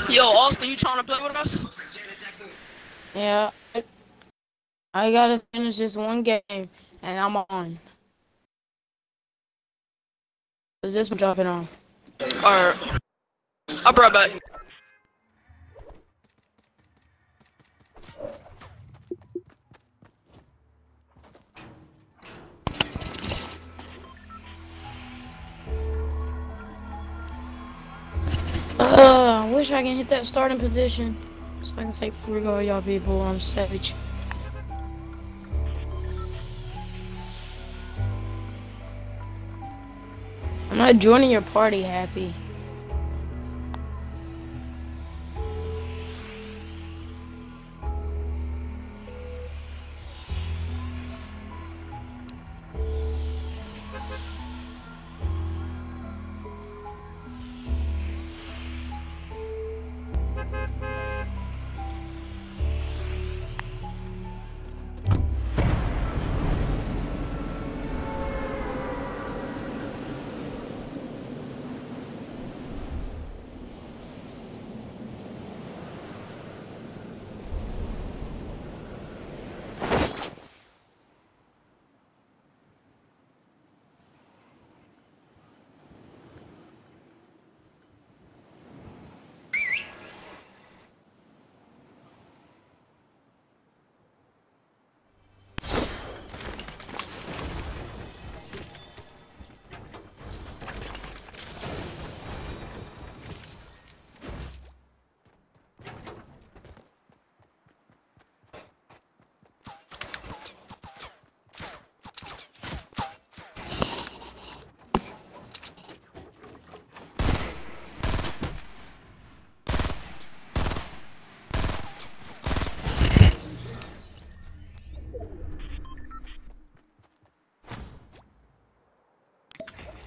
Yo, Austin, you trying to play with us? Yeah, I gotta finish this one game, and I'm on. Is this one jumping on? Alright. I'll be right back. I wish I can hit that starting position so I can take free all y'all people. I'm savage. I'm not joining your party, Happy.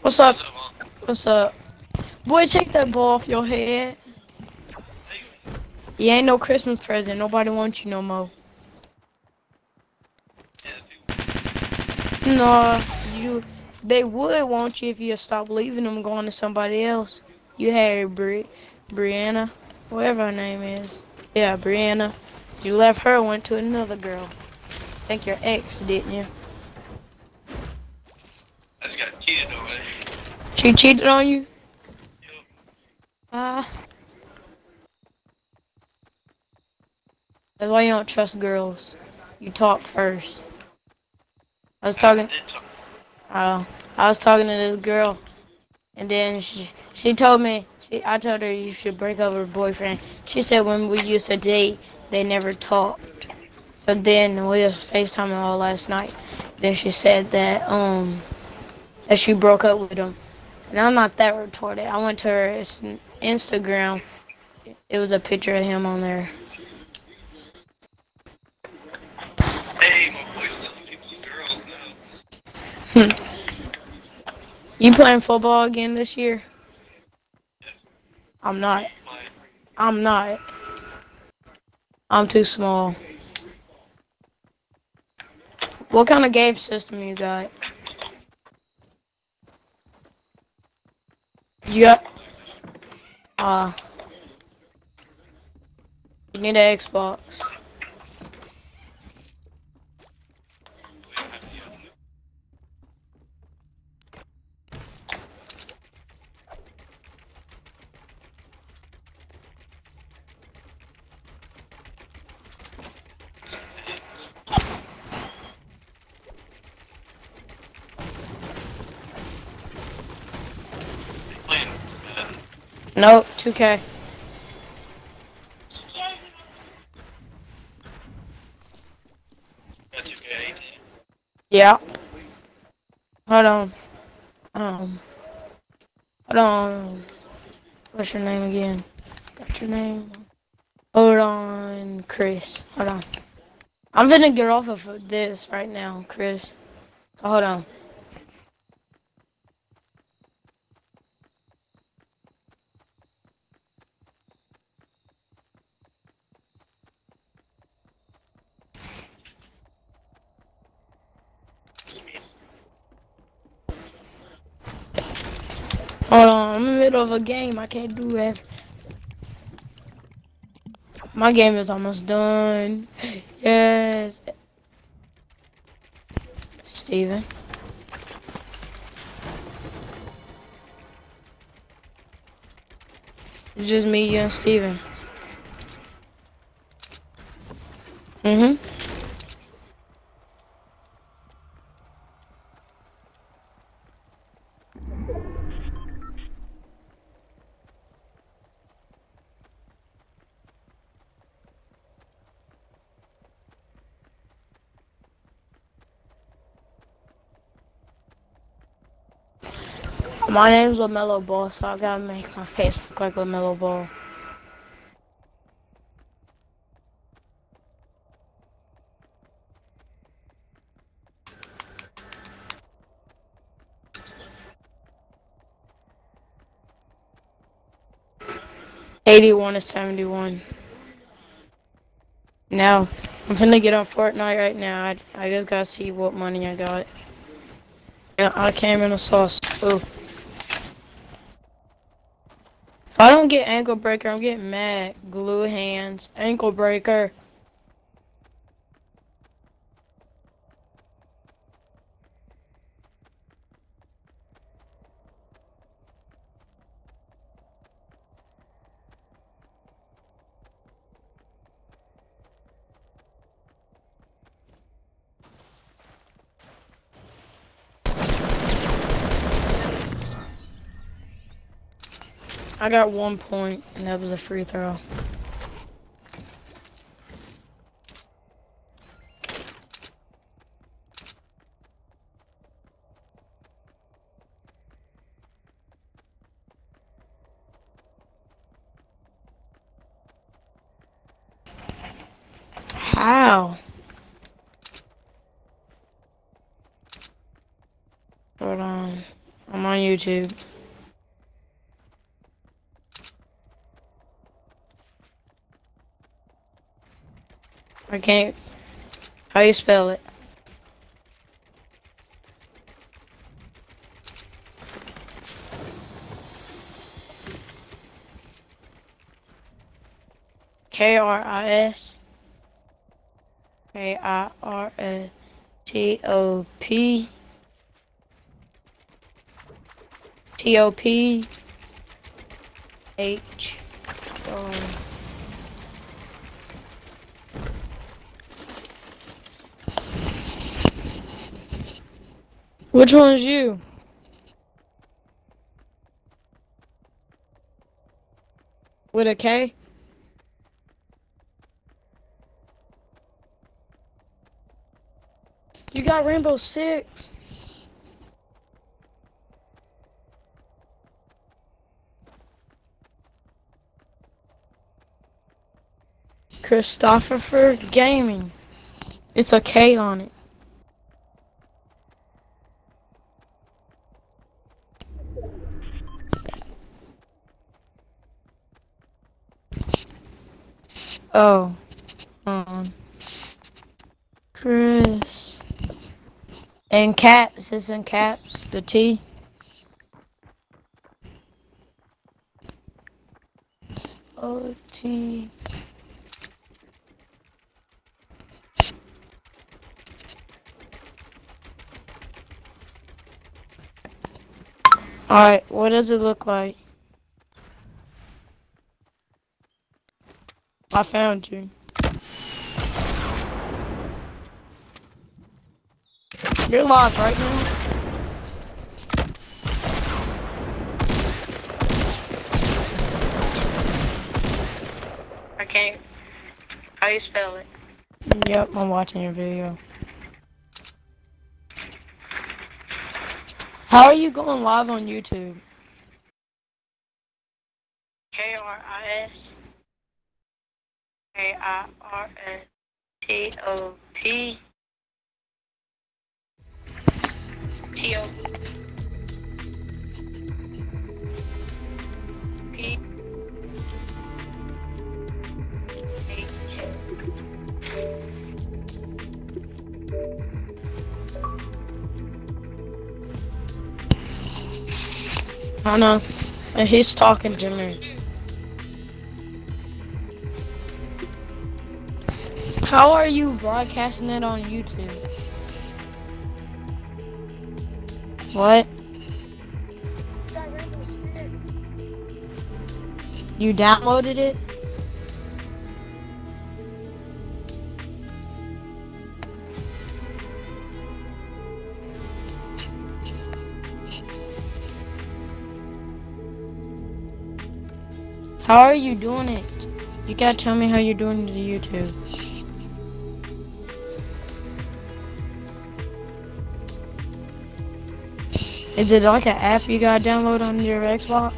What's up? What's up? Boy, take that ball off your head. You ain't no Christmas present. Nobody wants you no more. No, they would want you if you stop leaving them going to somebody else. You had Brianna, whatever her name is. Yeah, Brianna. You left her, went to another girl. Think your ex, didn't you? I just got cheated on. She cheated on you? Yep. That's why you don't trust girls. You talk first. I was talking to this girl, and then she told me I told her you should break up with her boyfriend. She said when we used to date, they never talked. So then we was FaceTiming all last night. Then she said that that she broke up with him. And I'm not that retarded. I went to her Instagram. It was a picture of him on there. Hey, my boy's telling people girls now. You playing football again this year? Yeah. I'm not. I'm not. I'm too small. What kind of game system you got? You got, you need an Xbox. Nope, 2K. Got 2K18. Yeah. Hold on. Hold on. What's your name again? Got your name. Hold on, Chris. Hold on. I'm gonna get off of this right now, Chris. So hold on. Hold I'm in the middle of a game. I can't do that. My game is almost done. Yes. Steven. It's just me, you, and Steven. Mm-hmm. My name's LaMelo Ball, so I gotta make my face look like LaMelo Ball. $81-71. Now, I'm finna get on Fortnite right now. I just gotta see what money I got. Yeah, I came in a sauce. Ooh. If I don't get ankle breaker, I'm getting mad. Glue hands. Ankle breaker. I got 1 point, and that was a free throw. How? Hold on. I'm on YouTube. I can't. How you spell it? K-R-I-S. K-I-R-S-T-O-P. T-O-P-H. Which one is you? With a K? You got Rainbow Six. Christopher Gaming. It's a K on it. Oh. Chris. In caps. It's in caps. The T. O-T. Alright, what does it look like? I found you. You're live right now? I can't. How you spell it? Yep, I'm watching your video. How are you going live on YouTube? K-R-I-S. K-I-R-S-T-O-P. T-O-P. I know. And he's talking to me. How are you broadcasting it on YouTube? What? You downloaded it? How are you doing it? You gotta tell me how you're doing the YouTube. Is it like an app you gotta download on your Xbox?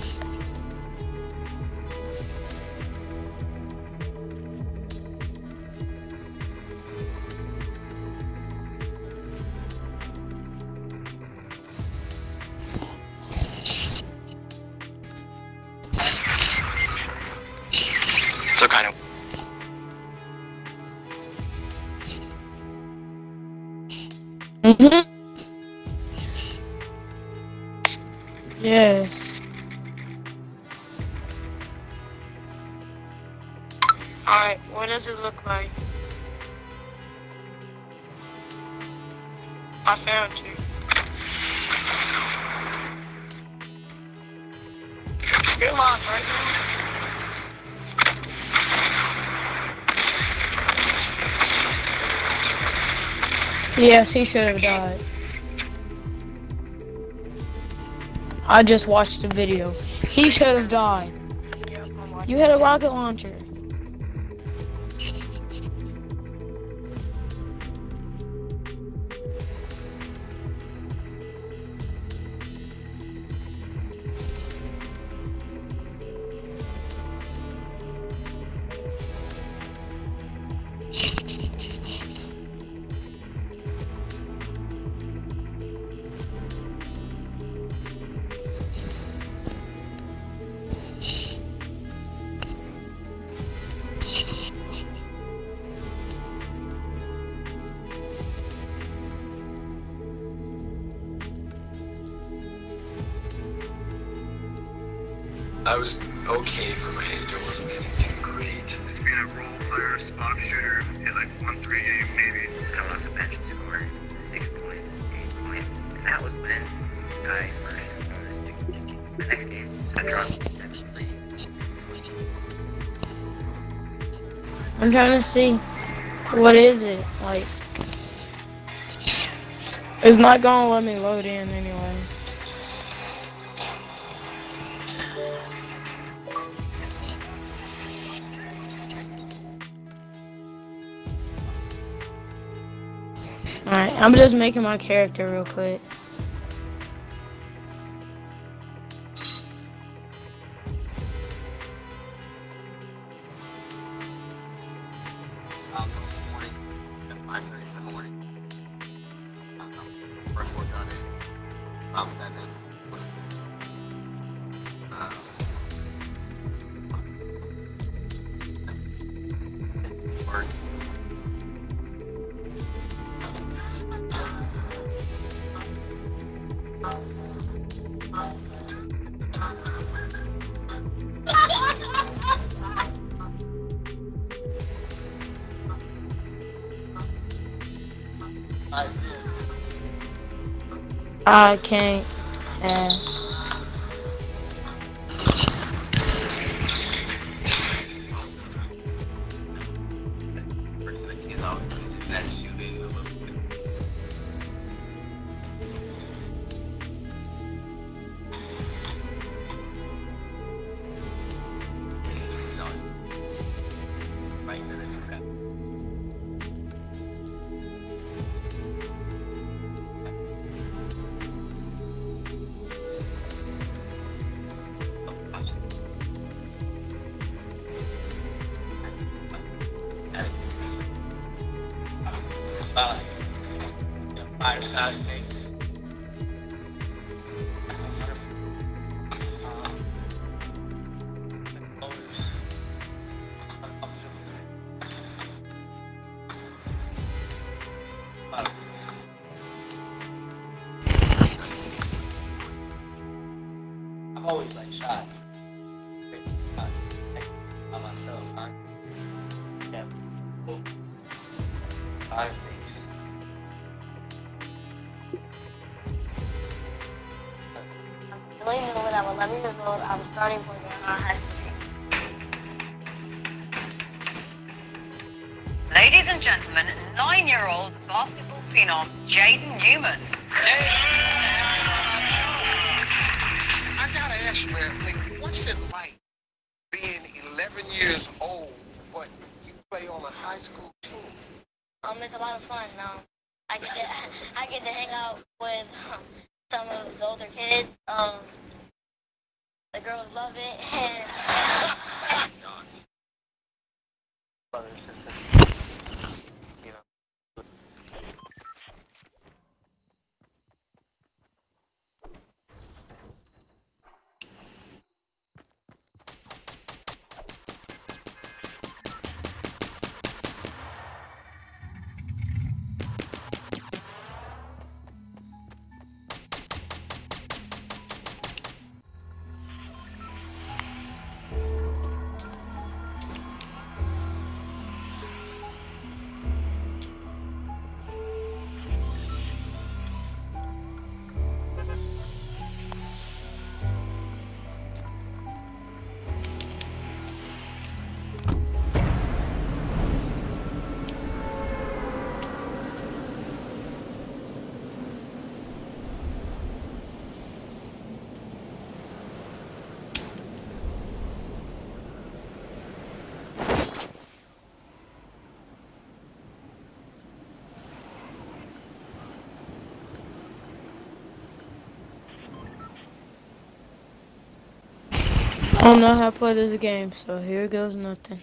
So kind of. Mhm. Yeah. Alright, what does it look like? I found you. You're lost right now. Yes, he should have died. I just watched the video. He should have died. You had a rocket launcher. I was okay for my age. It wasn't anything great. It's being a role player, spot shooter, hit like 1-3 aim maybe. Just come off the bench and score 6 points, 8 points, and that was when I first noticed the next game I dropped 7-3. I'm trying to see what is it like. It's not gonna let me load in anyway. Alright, I'm just making my character real quick. I can't. always like shy. By myself, I can't five things. Believe me, when I was 11 years old, I was starting for the high school team. Ladies and gentlemen, 9-year-old basketball phenom Jaden Newman. I gotta ask you, man, like, what's it like being 11 years old, but you play on a high school team? It's a lot of fun. I get to hang out with some of the older kids. The girls love it, and Brothers and sisters, you know. I don't know how to play this game, so here goes nothing.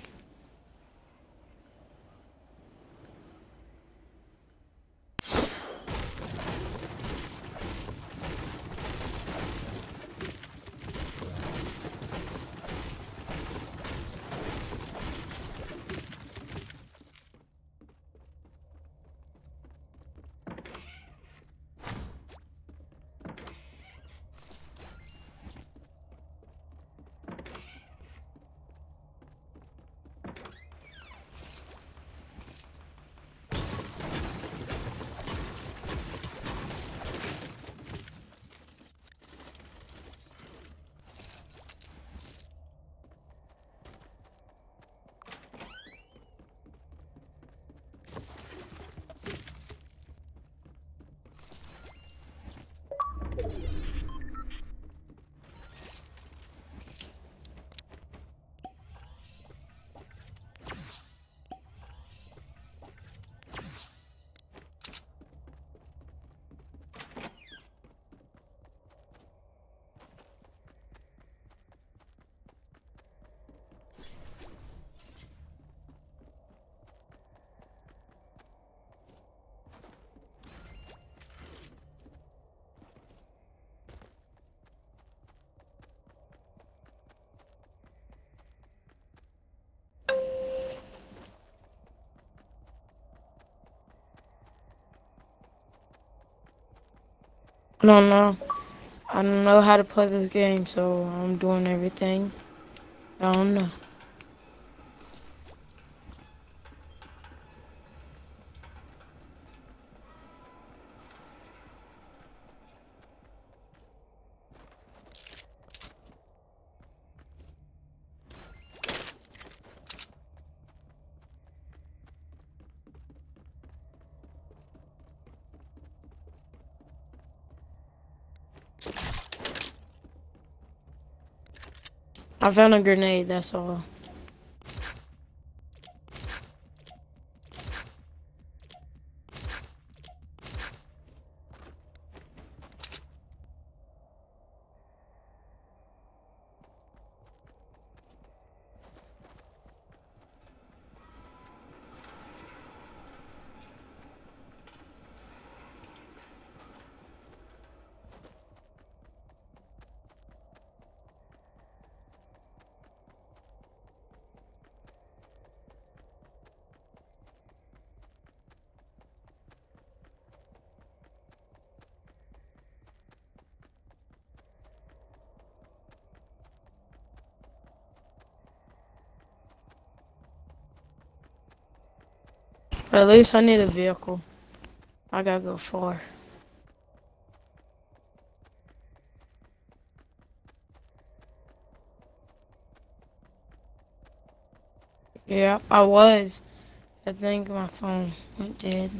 I don't know. I don't know how to play this game, so I'm doing everything. I don't know. I found a grenade, that's all. But at least I need a vehicle. I gotta go far. Yeah, I was. I think my phone went dead.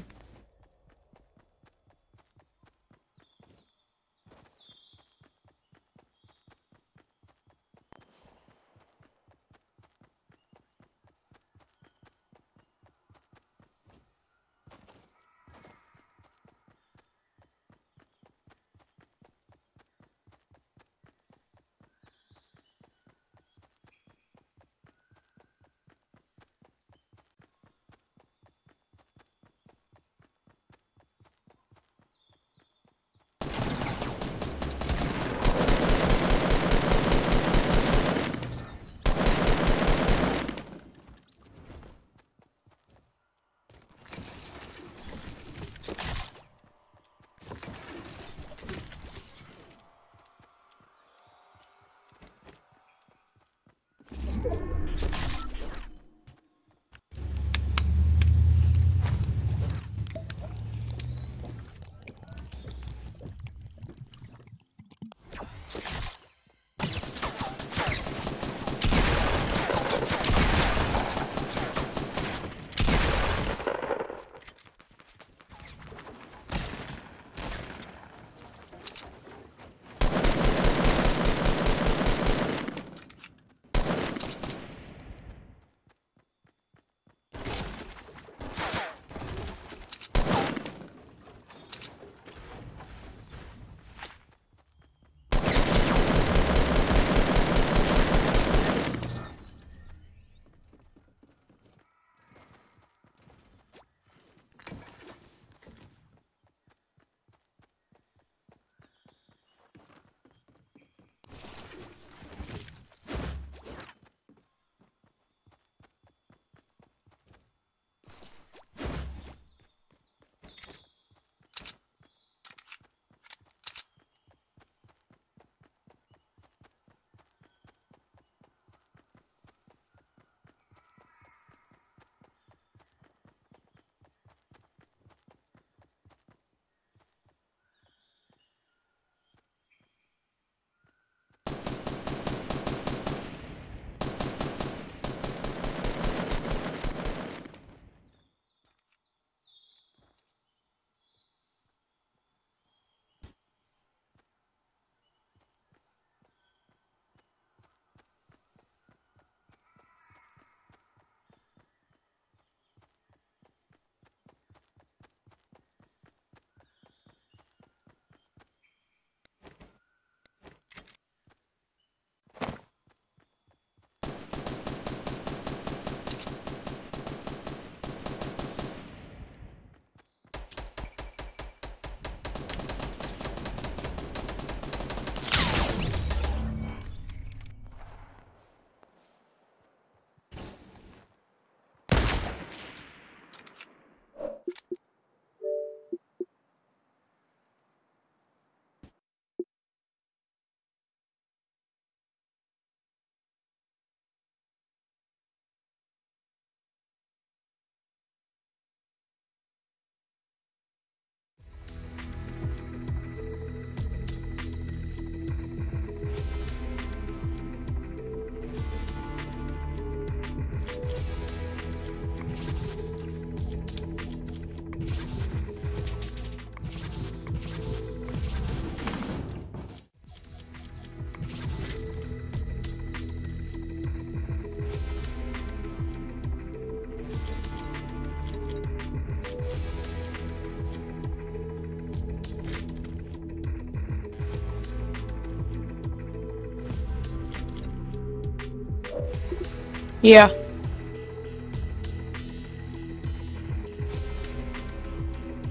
Yeah.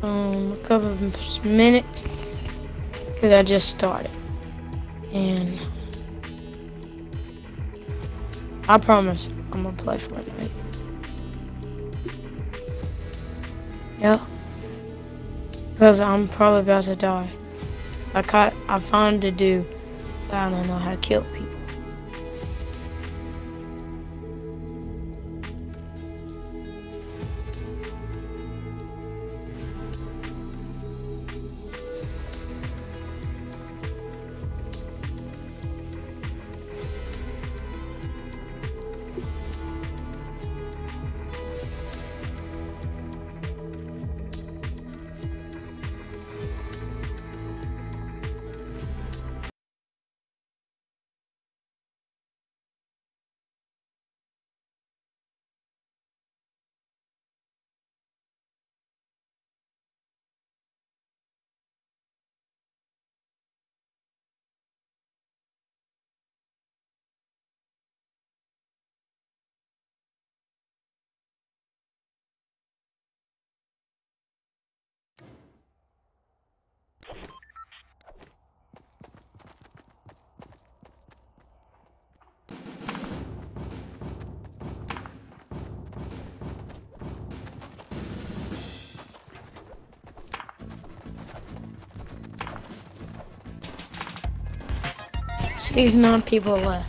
A couple of minutes, because I just started. And I promise I'm gonna play Fortnite. Yeah. Because I'm probably about to die. I found to do, but I don't know how to kill people. These 9 people left.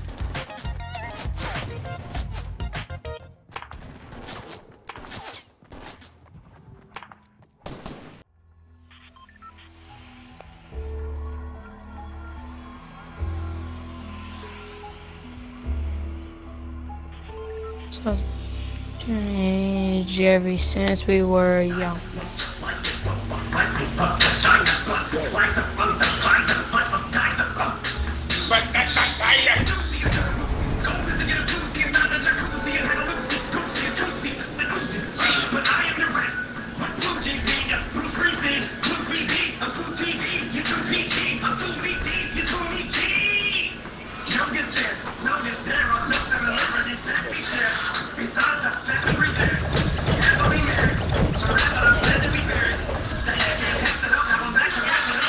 So, change ever since we were young.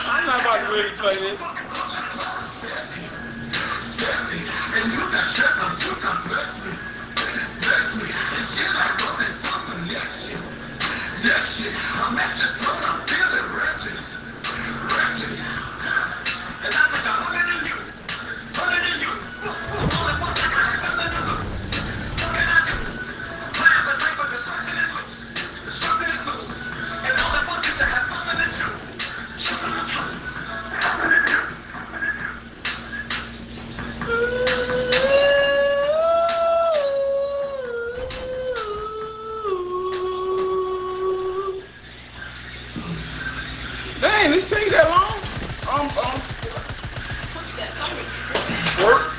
I'm not about to really play this. Dang, this take that long? Work.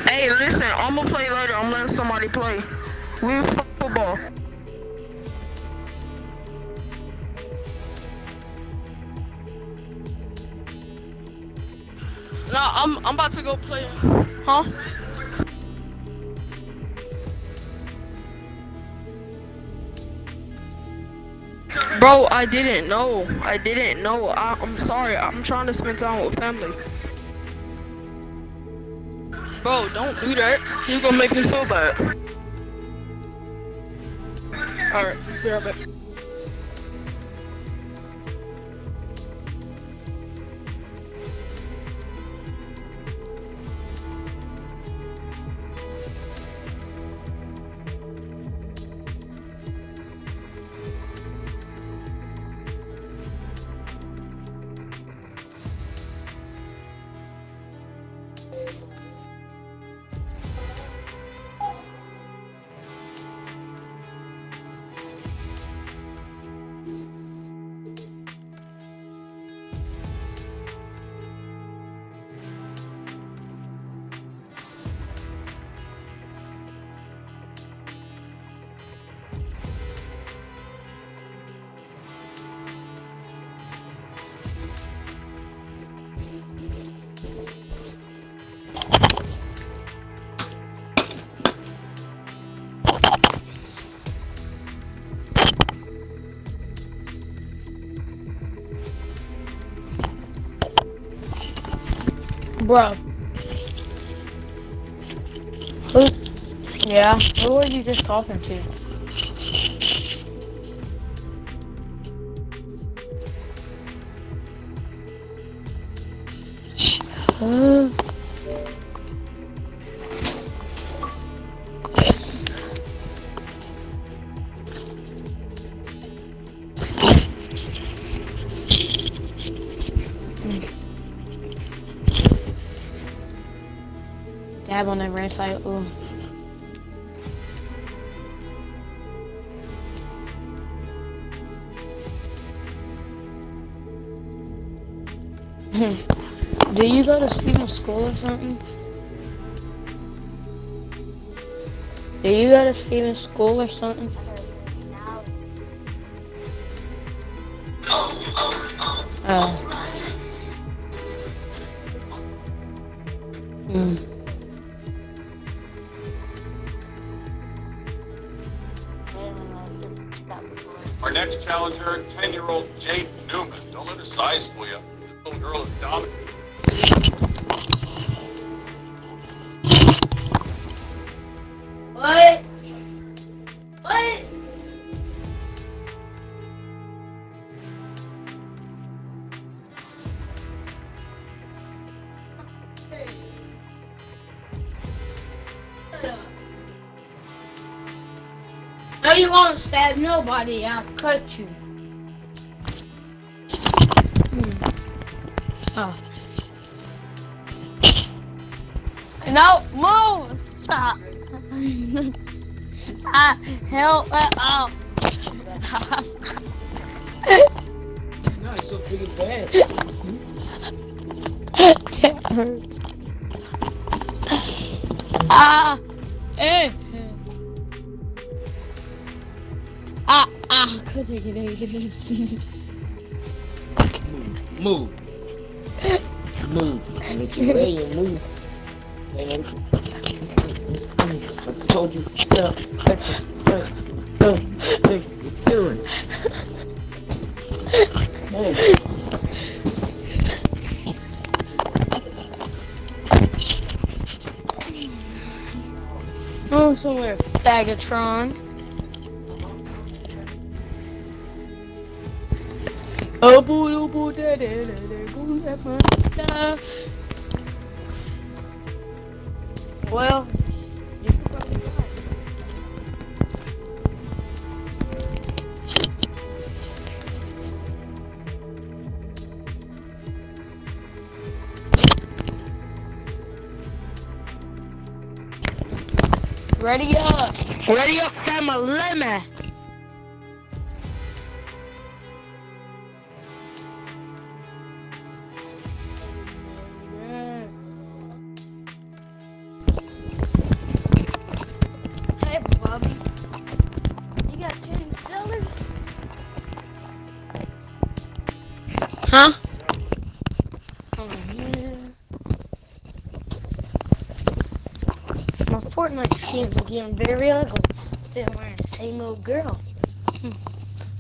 Hey, listen, I'm gonna play later. I'm letting somebody play. We football. Nah, I'm about to go play. Huh? Bro, I didn't know. I'm sorry. I'm trying to spend time with family. Bro, don't do that. You're gonna make me feel bad. Alright, be right back. Bro. Who? Yeah, who were you just talking to? Dab on that red side. Ooh. Do you go to Steven's school or something? Do you go to Steven's school or something? Oh. Our next challenger, 10-year-old Jade Newman. Don't let her size fool you. This little girl is dominant. What? What? How you gonna stab nobody? I'll cut you. Oh. No, move! Stop. Help out. No, it's so big and bad. That hurts. Ah! Eh! Cause I can Move. Move. Make your way and move. I told you, stop. It's doing. Hey. Oh, somewhere, Fagatron. Oh, boo, boo, da, da, da, da, boo, da, da. Well, you could probably die. Ready up! Ready up, family! Hey, Bobby. You got $10? Huh? Oh, yeah. My Fortnite skins are getting very ugly. Still wearing the same old girl.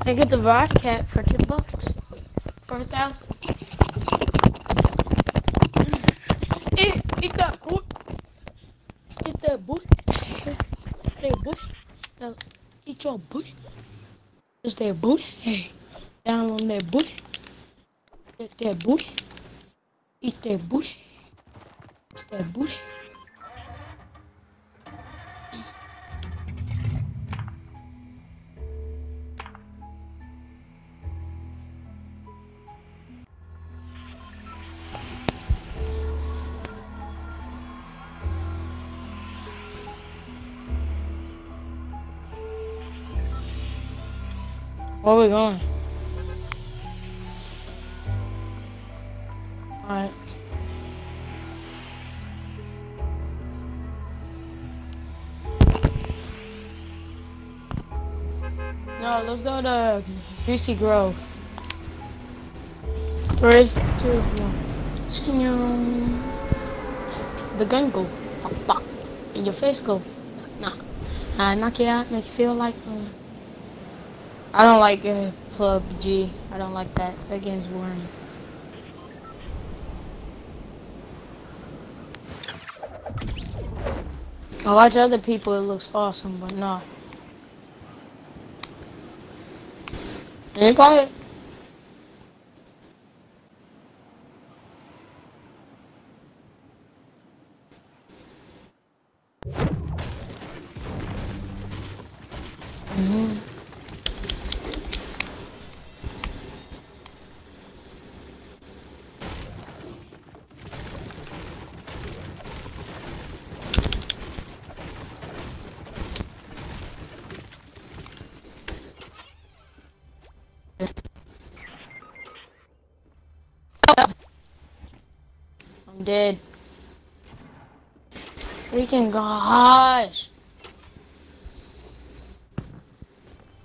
I get the Rod Cat for $10. For 1,000. Eat that boot. Eat that boot. That boot. No, eat your boot. Just that boot. Hey, down on that boot. Get that boot. Eat that boot. It's that boot. Where are we going? Alright. No, let's go to Greasy Grove. 3, 2, 1. The gun go pop pop, and your face go nah. Knock you out, make you feel like. I don't like PUBG. I don't like that. That game's boring. I watch other people. It looks awesome, but no. Ain't quiet. I'm dead. Freaking gosh.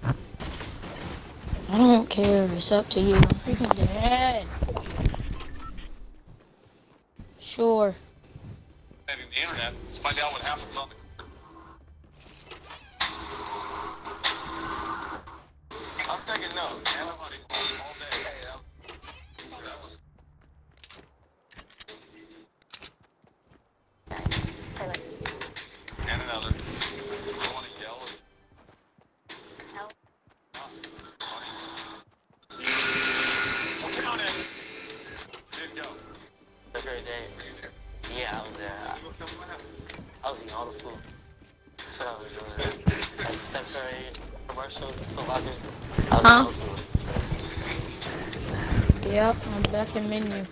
I don't care. It's up to you. I'm freaking dead. Sure. The internet. Let's find out what happens on the. I'm taking notes. Everybody all day. And another. I want to yell. Help. Count it. Did go. The very day. Yeah, I was there. I was eating all the food. So I was doing that. Like Steph Curry commercial for vodka. I was eating all the food. Yep, I'm back in menu.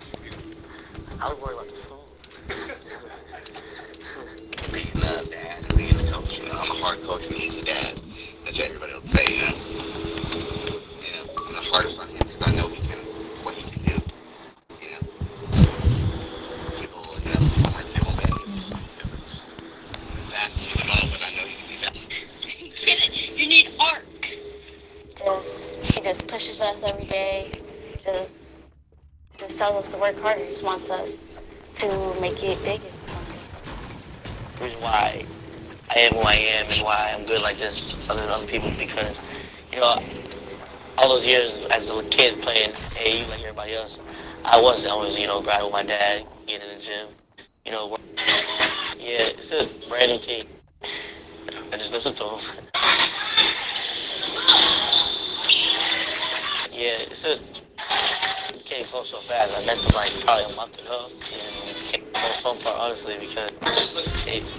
I was worried about the food. Being a dad, being a coach, you know, I'm a hard coach and he's a dad. That's what everybody will say, you know. I'm the hardest on him because I know what he can do, you know. People, you know, might say, well, man, he's fast for the ball, but I know he can be fast. Get it? You need arc. He just pushes us every day. Just tells us to work harder. Just wants us to make it bigger. The reason why I am who I am and why I'm good like this other than other people because, you know, all those years as a kid playing AU like everybody else, I was always, you know, grinding with my dad, getting in the gym, you know, work. Yeah, it's a brand new team. I just listen to them. Yeah, it came close so fast. I met them like probably a month ago, and it came the most fun part, honestly, because a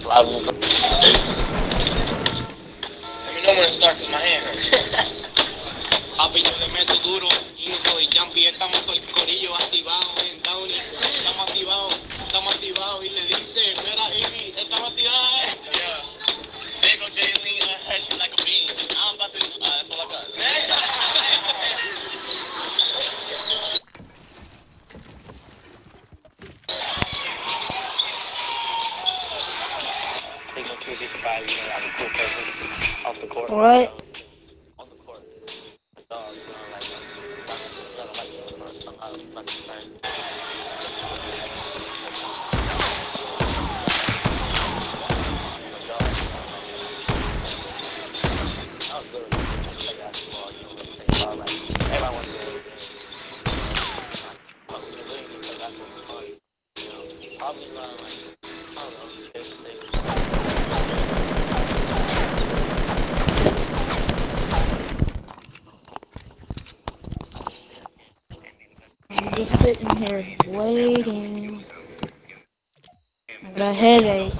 lot of them. Let me know when it starts because my hand hurts. Papi, yo le meto duro y no soy jumpy. Estamos con el corillo activado en Downey. Estamos activados y le dice, mira, Ivy, estamos activados. Yeah. There go Jaylene, head shit like a bean. I'm about to, that's all I got. They go to a big fight, you know, I'm a cool person off the court. What? On the court. The dog, you know, like, I'm not a friend. I was good at basketball, you know, everybody wants to do it. But we really need to play basketball, you know, probably around like, I don't know, 5, 6. I'm just sitting here waiting. I got a headache.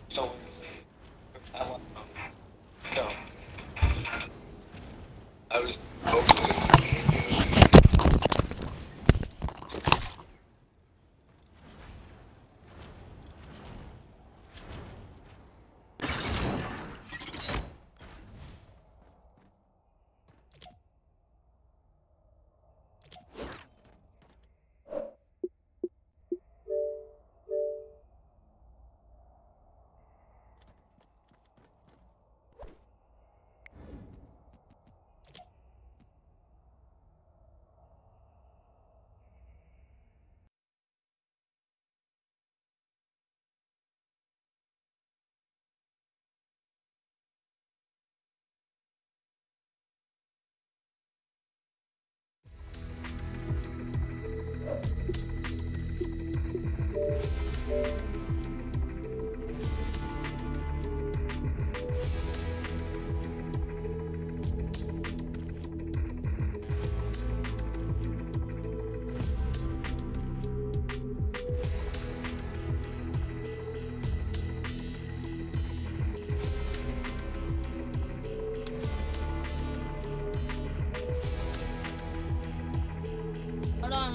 So, I want so, I was hoping.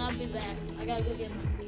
I'll be back. I gotta go get my.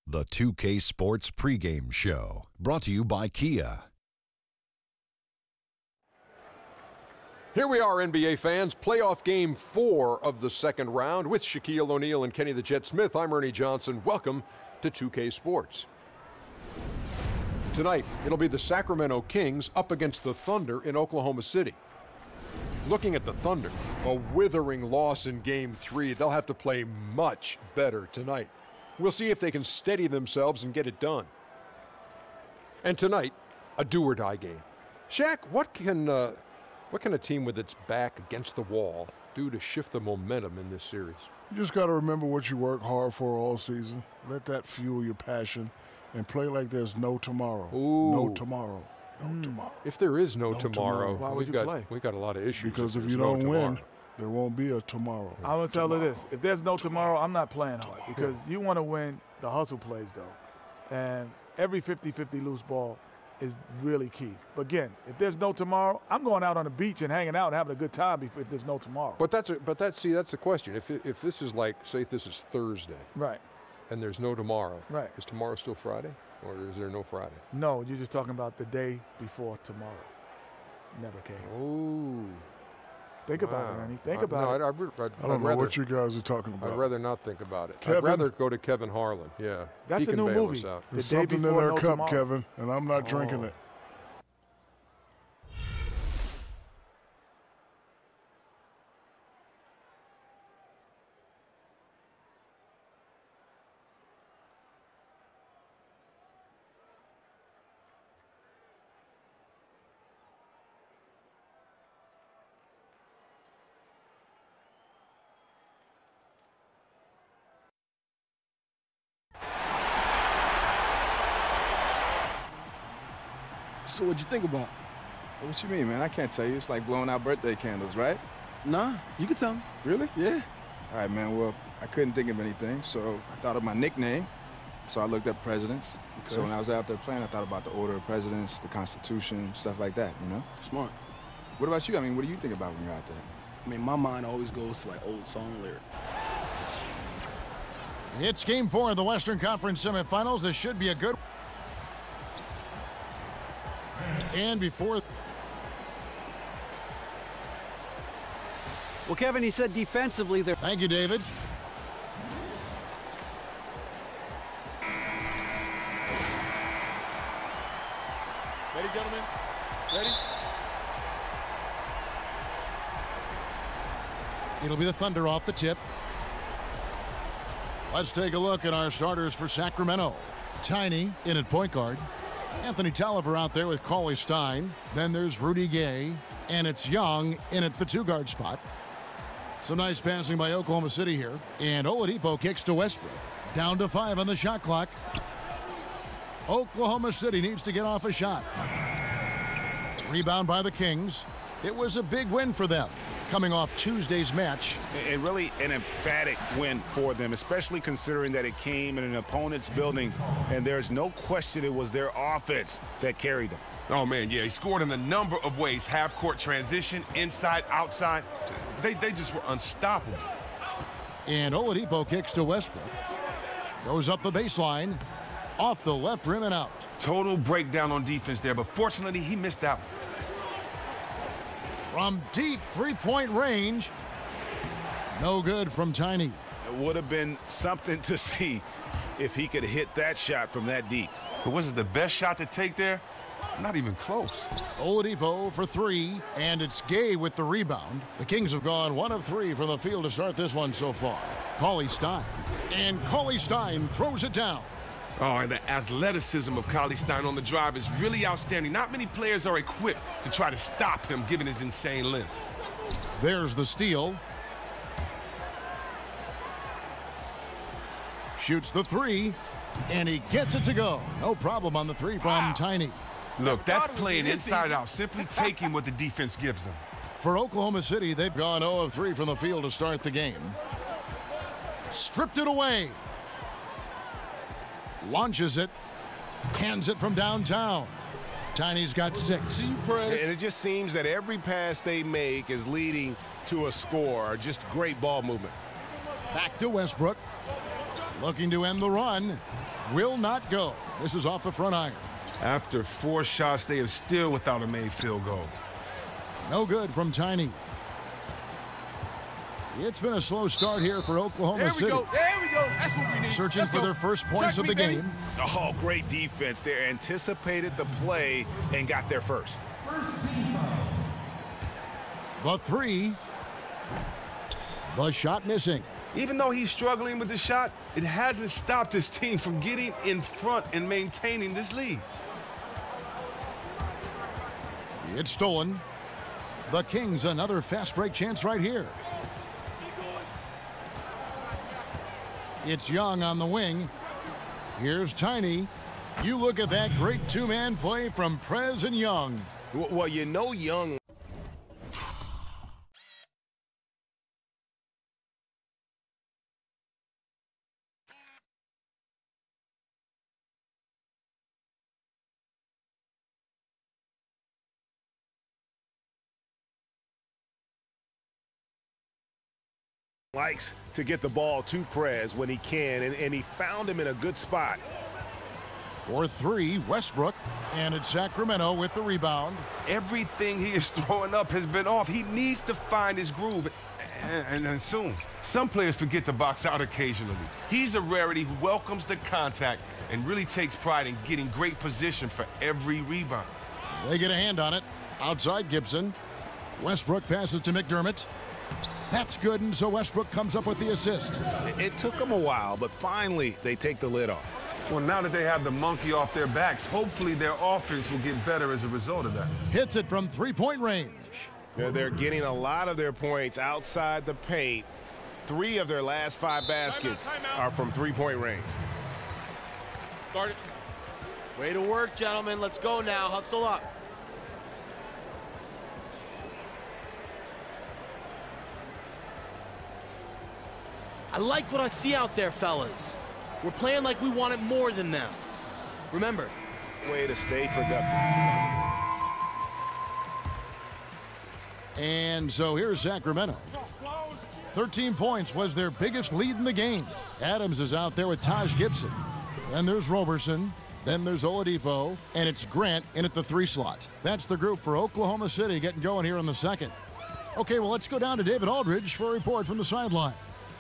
The 2K Sports pregame show, brought to you by Kia. Here we are, NBA fans. Playoff game 4 of the second round with Shaquille O'Neal and Kenny the Jet Smith. I'm Ernie Johnson. Welcome to 2K Sports. Tonight, it'll be the Sacramento Kings up against the Thunder in Oklahoma City. Looking at the Thunder, a withering loss in Game 3. They'll have to play much better tonight. We'll see if they can steady themselves and get it done. And tonight, a do-or-die game. Shaq, what can a team with its back against the wall do to shift the momentum in this series? You just got to remember what you work hard for all season. Let that fuel your passion and play like there's no tomorrow. Ooh. No tomorrow. No tomorrow. If there is no tomorrow, why would you play? We've got a lot of issues. Because if you don't win, there won't be a tomorrow. I'm going to tell her this. If there's no tomorrow, I'm not playing hard because you want to win the hustle plays, though. And every 50-50 loose ball is really key. But again, if there's no tomorrow, I'm going out on the beach and hanging out and having a good time if there's no tomorrow. But that's the question. If this is like, say this is Thursday. Right. And there's no tomorrow. Right. Is tomorrow still Friday? Or is there no Friday? No, you're just talking about the day before tomorrow. Never came. Oh. Think about it, Ernie. Think about it. I don't know what you guys are talking about. I'd rather not think about it. Kevin, I'd rather go to Kevin Harlan. Yeah. That's a new movie. There's something in their cup, Kevin, and I'm not drinking it. So what'd you think about it? What you mean, man? I can't tell you. It's like blowing out birthday candles, right? Nah, you can tell me. Really? Yeah. All right, man. Well, I couldn't think of anything, so I thought of my nickname, So I looked up presidents. So when I was out there playing, I thought about the order of presidents, the Constitution, stuff like that, you know? Smart. What about you? I mean, what do you think about when you're out there? I mean, my mind always goes to, like, old song lyrics. It's Game 4 of the Western Conference semifinals. This should be a good. And before. Well, Kevin, he said defensively they're. Thank you, David. Ready, gentlemen? Ready? It'll be the Thunder off the tip. Let's take a look at our starters for Sacramento. Tiny in at point guard. Anthony Tolliver out there with Cauley Stein. Then there's Rudy Gay. And it's Young in at the two-guard spot. Some nice passing by Oklahoma City here. And Oladipo kicks to Westbrook. Down to 5 on the shot clock. Oklahoma City needs to get off a shot. Rebound by the Kings. It was a big win for them, coming off Tuesday's match. And really an emphatic win for them, especially considering that it came in an opponent's building, and there's no question it was their offense that carried them. Oh, man, yeah, he scored in a number of ways. Half-court transition, inside, outside. They just were unstoppable. And Oladipo kicks to Westbrook. Goes up the baseline. Off the left rim and out. Total breakdown on defense there, but fortunately, he missed out. From deep three-point range. No good from Tiny. It would have been something to see if he could hit that shot from that deep. But was it the best shot to take there? Not even close. Oladipo for 3, and it's Gay with the rebound. The Kings have gone 1 of 3 from the field to start this one so far. Cauley Stein. And Cauley Stein throws it down. Oh, and the athleticism of Cauley Stein on the drive is really outstanding. Not many players are equipped to try to stop him, given his insane length. There's the steal. Shoots the 3, and he gets it to go. No problem on the 3 from Tiny. Look, that's playing inside out, simply taking what the defense gives them. For Oklahoma City, they've gone 0 of 3 from the field to start the game. Stripped it away. Launches it. Hands it from downtown. Tiny's got 6. And it just seems that every pass they make is leading to a score. Just great ball movement. Back to Westbrook. Looking to end the run. Will not go. This is off the front iron. After 4 shots, they are still without a made field goal. No good from Tiny. It's been a slow start here for Oklahoma City. There we go. That's what we need. Searching for their first points of the game. Oh, great defense there. Anticipated the play and got there first. The 3. The shot missing. Even though he's struggling with the shot, it hasn't stopped his team from getting in front and maintaining this lead. It's stolen. The Kings another fast break chance right here. It's Young on the wing. Here's Tiny. You look at that great two-man play from Prez and Young. Well, you know Young likes to get the ball to Prez when he can, and he found him in a good spot. For 3, Westbrook, and it's Sacramento with the rebound. Everything he is throwing up has been off. He needs to find his groove, and soon. Some players forget to box out occasionally. He's a rarity who welcomes the contact and really takes pride in getting great position for every rebound. They get a hand on it. Outside Gibson. Westbrook passes to McDermott. That's good, and so Westbrook comes up with the assist. It took them a while, but finally they take the lid off. Well, now that they have the monkey off their backs, hopefully their offense will get better as a result of that. Hits it from three-point range. They're getting a lot of their points outside the paint. 3 of their last 5 baskets are from three-point range. Guard it. Way to work, gentlemen. Let's go now. Hustle up. I like what I see out there, fellas. We're playing like we want it more than them. Remember. Way to stay productive. And so here's Sacramento. 13 points was their biggest lead in the game. Adams is out there with Taj Gibson. Then there's Roberson. Then there's Oladipo. And it's Grant in at the 3 slot. That's the group for Oklahoma City getting going here in the second. Okay, well, let's go down to David Aldridge for a report from the sideline.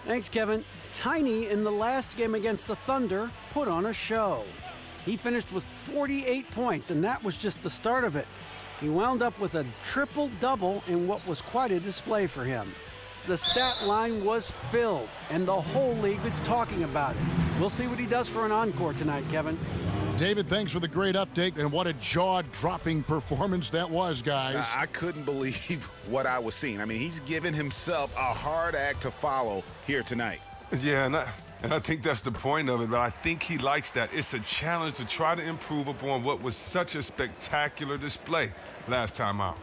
Thanks, Kevin. Tiny, in the last game against the Thunder, put on a show. He finished with 48 points, and that was just the start of it. He wound up with a triple-double in what was quite a display for him. The stat line was filled, and the whole league is talking about it. We'll see what he does for an encore tonight, Kevin. David, thanks for the great update, and what a jaw-dropping performance that was, guys. I couldn't believe what I was seeing. I mean, he's given himself a hard act to follow here tonight. Yeah, and I think that's the point of it, but I think he likes that. It's a challenge to try to improve upon what was such a spectacular display last time out.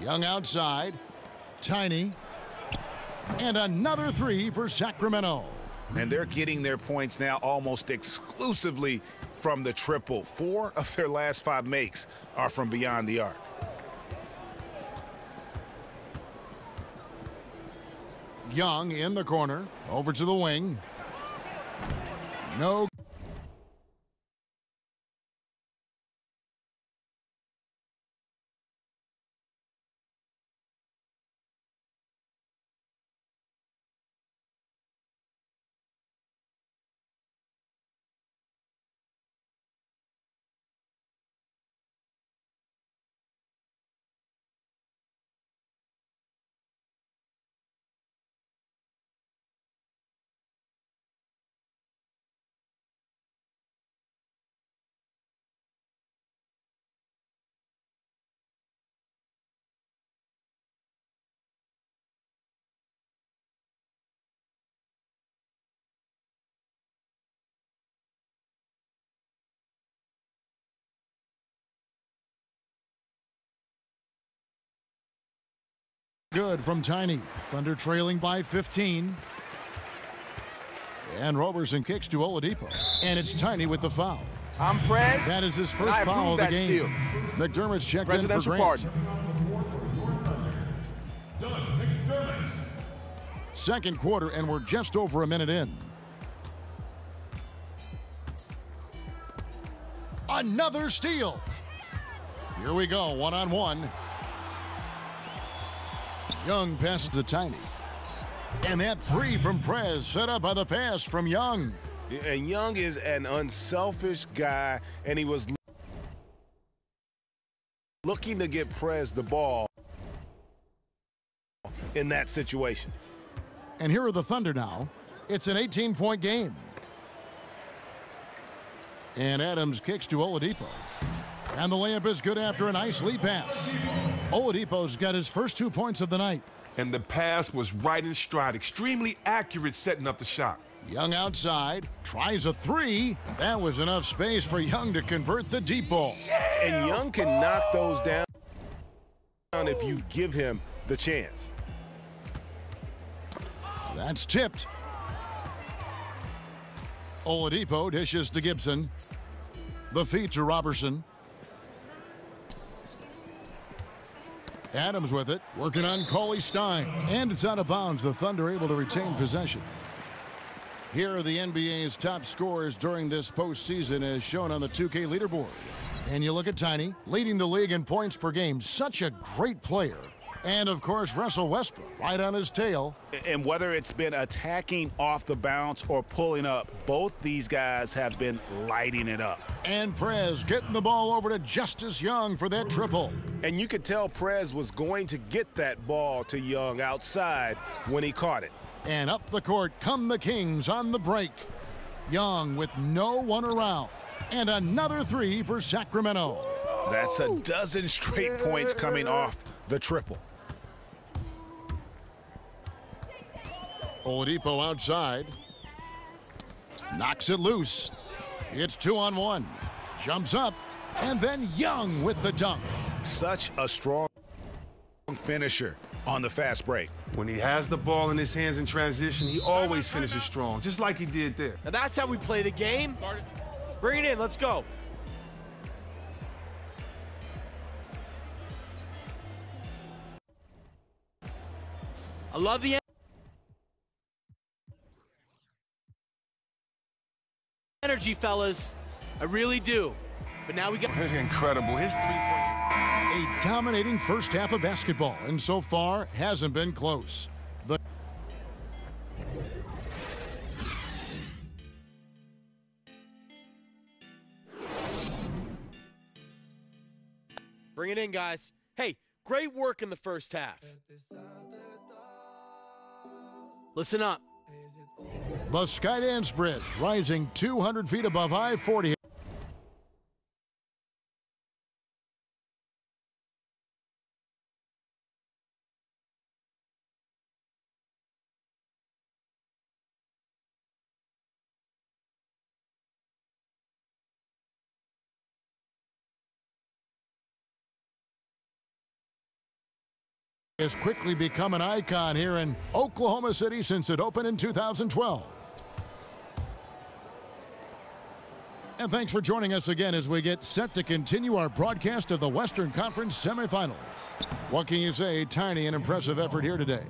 Young outside, Tiny, and another 3 for Sacramento. And they're getting their points now almost exclusively from the triple. 4 of their last 5 makes are from beyond the arc. Young in the corner, over to the wing. No. Good from Tiny. Thunder trailing by 15. And Roberson kicks to Oladipo. And it's Tiny with the foul. I'm Prez. That is his first foul of the game. McDermott's checked in for Grant. Second quarter, and we're just over a minute in. Another steal. Here we go, one-on-one. Young passes to Tiny. And that 3 from Prez set up by the pass from Young. And Young is an unselfish guy, and he was looking to get Prez the ball in that situation. And here are the Thunder now. It's an 18-point game. And Adams kicks to Oladipo. And the layup is good after a nice lead pass. Oladipo's got his first 2 points of the night. And the pass was right in stride. Extremely accurate setting up the shot. Young outside, tries a 3. That was enough space for Young to convert the deep ball. And Young can knock those down if you give him the chance. That's tipped. Oladipo dishes to Gibson. The feed to Roberson. Adams with it, working on Cauley-Stein. And it's out of bounds. The Thunder able to retain possession. Here are the NBA's top scorers during this postseason as shown on the 2K leaderboard. And you look at Tiny, leading the league in points per game. Such a great player. And, of course, Russell Westbrook right on his tail. And whether it's been attacking off the bounce or pulling up, both these guys have been lighting it up. And Prez getting the ball over to Justice Young for that triple. And you could tell Prez was going to get that ball to Young outside when he caught it. And up the court come the Kings on the break. Young with no one around. And another 3 for Sacramento. That's a dozen straight points coming off the triple. Oladipo outside. Knocks it loose. It's 2-on-1. Jumps up. And then Young with the dunk. Such a strong finisher on the fast break. When he has the ball in his hands in transition, he always finishes strong, just like he did there. Now that's how we play the game. Bring it in, let's go. I love the energy, fellas. I really do. But now we got incredible. His three-point. A dominating first half of basketball, and so far hasn't been close. Bring it in, guys. Hey, great work in the first half. Listen up. The Skydance Bridge rising 200 feet above I-40. Has quickly become an icon here in Oklahoma City since it opened in 2012. And thanks for joining us again as we get set to continue our broadcast of the Western Conference semifinals. What can you say? Tiny and impressive effort here today.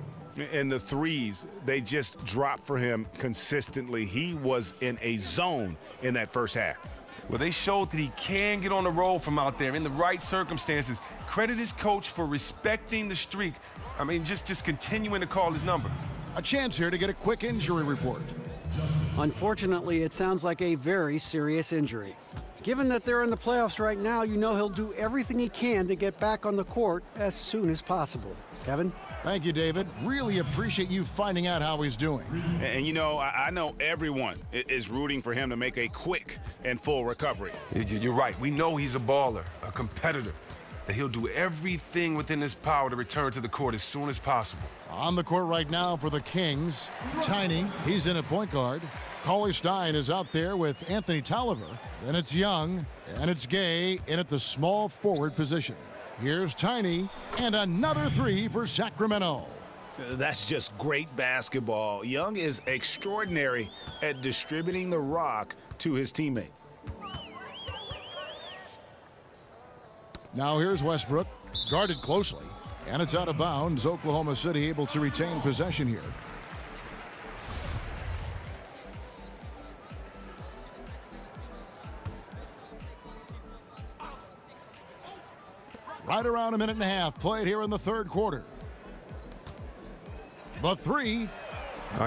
And the threes, they just dropped for him consistently. He was in a zone in that first half. Well, they showed that he can get on the roll from out there in the right circumstances. Credit his coach for respecting the streak. I mean, just continuing to call his number. A chance here to get a quick injury report. Unfortunately, it sounds like a very serious injury. Given that they're in the playoffs right now, you know he'll do everything he can to get back on the court as soon as possible. Kevin? Thank you, David. Really appreciate you finding out how he's doing. And you know, I know everyone is rooting for him to make a quick and full recovery. You're right. We know he's a baller, a competitor, that he'll do everything within his power to return to the court as soon as possible. On the court right now for the Kings, Tiny, he's in at point guard. Cauley Stein is out there with Anthony Tolliver. Then it's Young, and it's Gay in at the small forward position. Here's Tiny, and another three for Sacramento. That's just great basketball. Young is extraordinary at distributing the rock to his teammates. Now here's Westbrook, guarded closely, and it's out of bounds. Oklahoma City able to retain possession here. Right around a minute and a half played here in the third quarter. The three.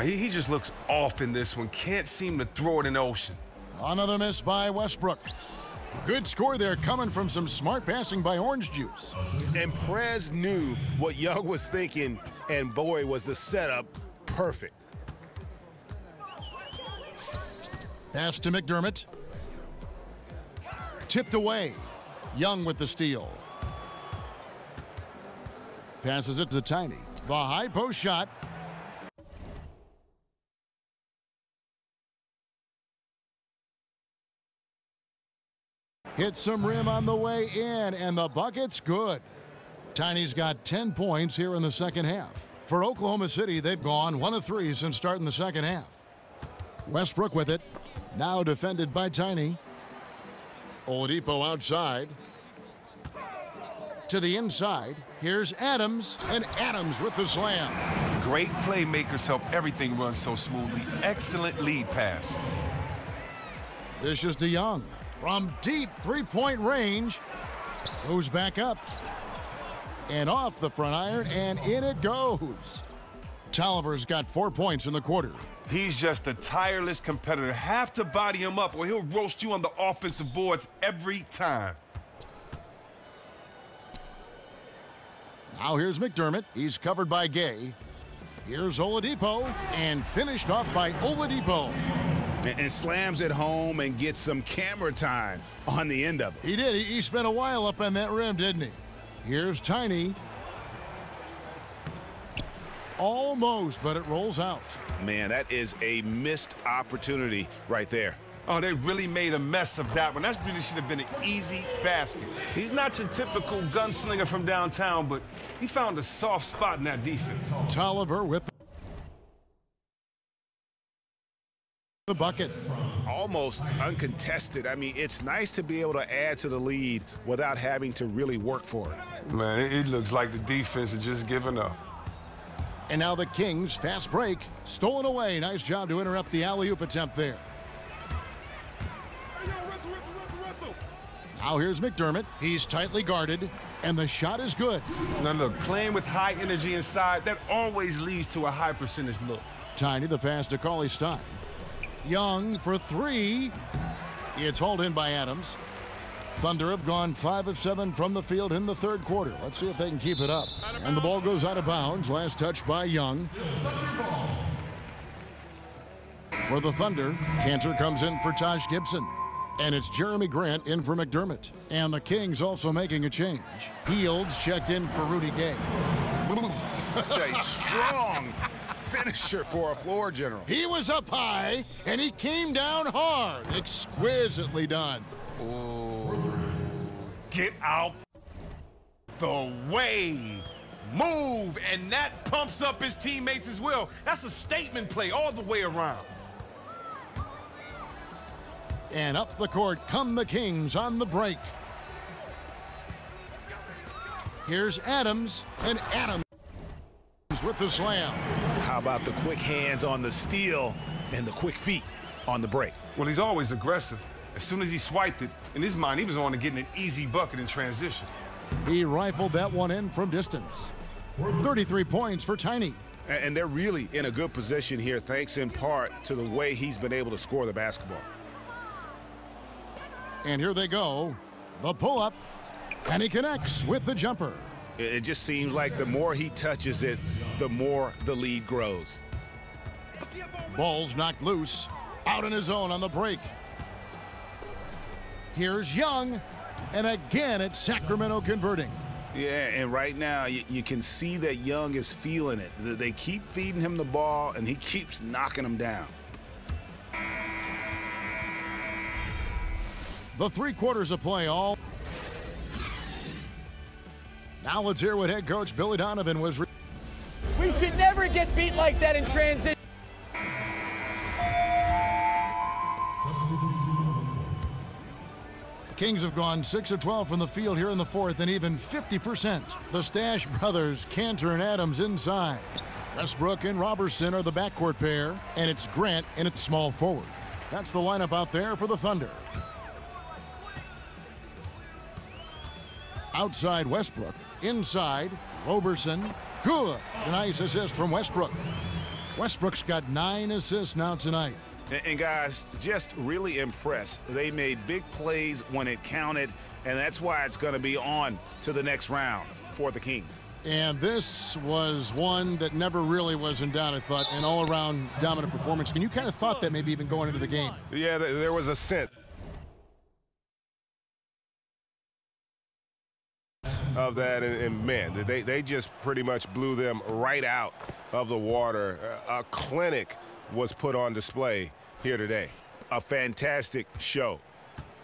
He just looks off in this one. Can't seem to throw it in the ocean. Another miss by Westbrook. Good score there coming from some smart passing by Orange Juice. And Prez knew what Young was thinking, and boy, was the setup perfect. Pass to McDermott. Tipped away. Young with the steal. Passes it to Tiny. The high post shot. Hits some rim on the way in, and the bucket's good. Tiny's got 10 points here in the second half. For Oklahoma City, they've gone 1 of 3 since starting the second half. Westbrook with it. Now defended by Tiny. Oladipo outside. To the inside. Here's Adams, and Adams with the slam. Great playmakers help everything run so smoothly. Excellent lead pass. This is DeYoung. From deep three-point range. Goes back up. And off the front iron, and in it goes. Tolliver's got 4 points in the quarter. He's just a tireless competitor. Have to body him up or he'll roast you on the offensive boards every time. Now here's McDermott. He's covered by Gay. Here's Oladipo, and finished off by Oladipo. And slams it home and gets some camera time on the end of it. He did. He spent a while up on that rim, didn't he? Here's Tiny. Almost, but it rolls out. Man, that is a missed opportunity right there. Oh, they really made a mess of that one. That really should have been an easy basket. He's not your typical gunslinger from downtown, but he found a soft spot in that defense. Tolliver with the bucket. Almost uncontested. I mean, it's nice to be able to add to the lead without having to really work for it. Man, it looks like the defense is just giving up. And now the Kings, fast break, stolen away. Nice job to interrupt the alley-oop attempt there. Now here's McDermott. He's tightly guarded, and the shot is good. Now look, playing with high energy inside, that always leads to a high percentage look. Tiny, the pass to Cauley-Stein. Young for three. It's hauled in by Adams. Thunder have gone 5 of 7 from the field in the third quarter. Let's see if they can keep it up. And the ball goes out of bounds. Last touch by Young. For the Thunder, Cantor comes in for Taj Gibson. And it's Jeremy Grant in for McDermott. And the Kings also making a change. Fields checked in for Rudy Gay. Such a strong finisher for a floor general. He was up high, and he came down hard. Exquisitely done. Oh. Get out the way. Move, and that pumps up his teammates as well. That's a statement play all the way around. And up the court come the Kings on the break. Here's Adams, and Adams with the slam. How about the quick hands on the steal and the quick feet on the break? Well, he's always aggressive. As soon as he swiped it, in his mind, he was on to getting an easy bucket in transition. He rifled that one in from distance. 33 points for Tiny. And they're really in a good position here, thanks in part to the way he's been able to score the basketball. And here they go. The pull-up. And he connects with the jumper. It just seems like the more he touches it, the more the lead grows. Ball's knocked loose. Out on his own on the break. Here's Young. And again, it's Sacramento converting. Yeah, and right now, you can see that Young is feeling it. They keep feeding him the ball, and he keeps knocking them down. The 3 quarters of play all. Now let's hear what head coach Billy Donovan was. We should never get beat like that in transition. The Kings have gone 6 of 12 from the field here in the fourth, and even 50%. The Stash brothers, Cantor and Adams inside. Westbrook and Robertson are the backcourt pair, and it's Grant in at small forward. That's the lineup out there for the Thunder. Outside Westbrook. Inside Robertson. Good. A nice assist from Westbrook. Westbrook's got 9 assists now tonight. And guys, just really impressed. They made big plays when it counted, and that's why it's going to be on to the next round for the Kings. And this was one that never really was in doubt, I thought, an all-around dominant performance. And you kind of thought that maybe even going into the game. Yeah, there was a sense of that, and man, they just pretty much blew them right out of the water. A clinic was put on display here today. A fantastic show.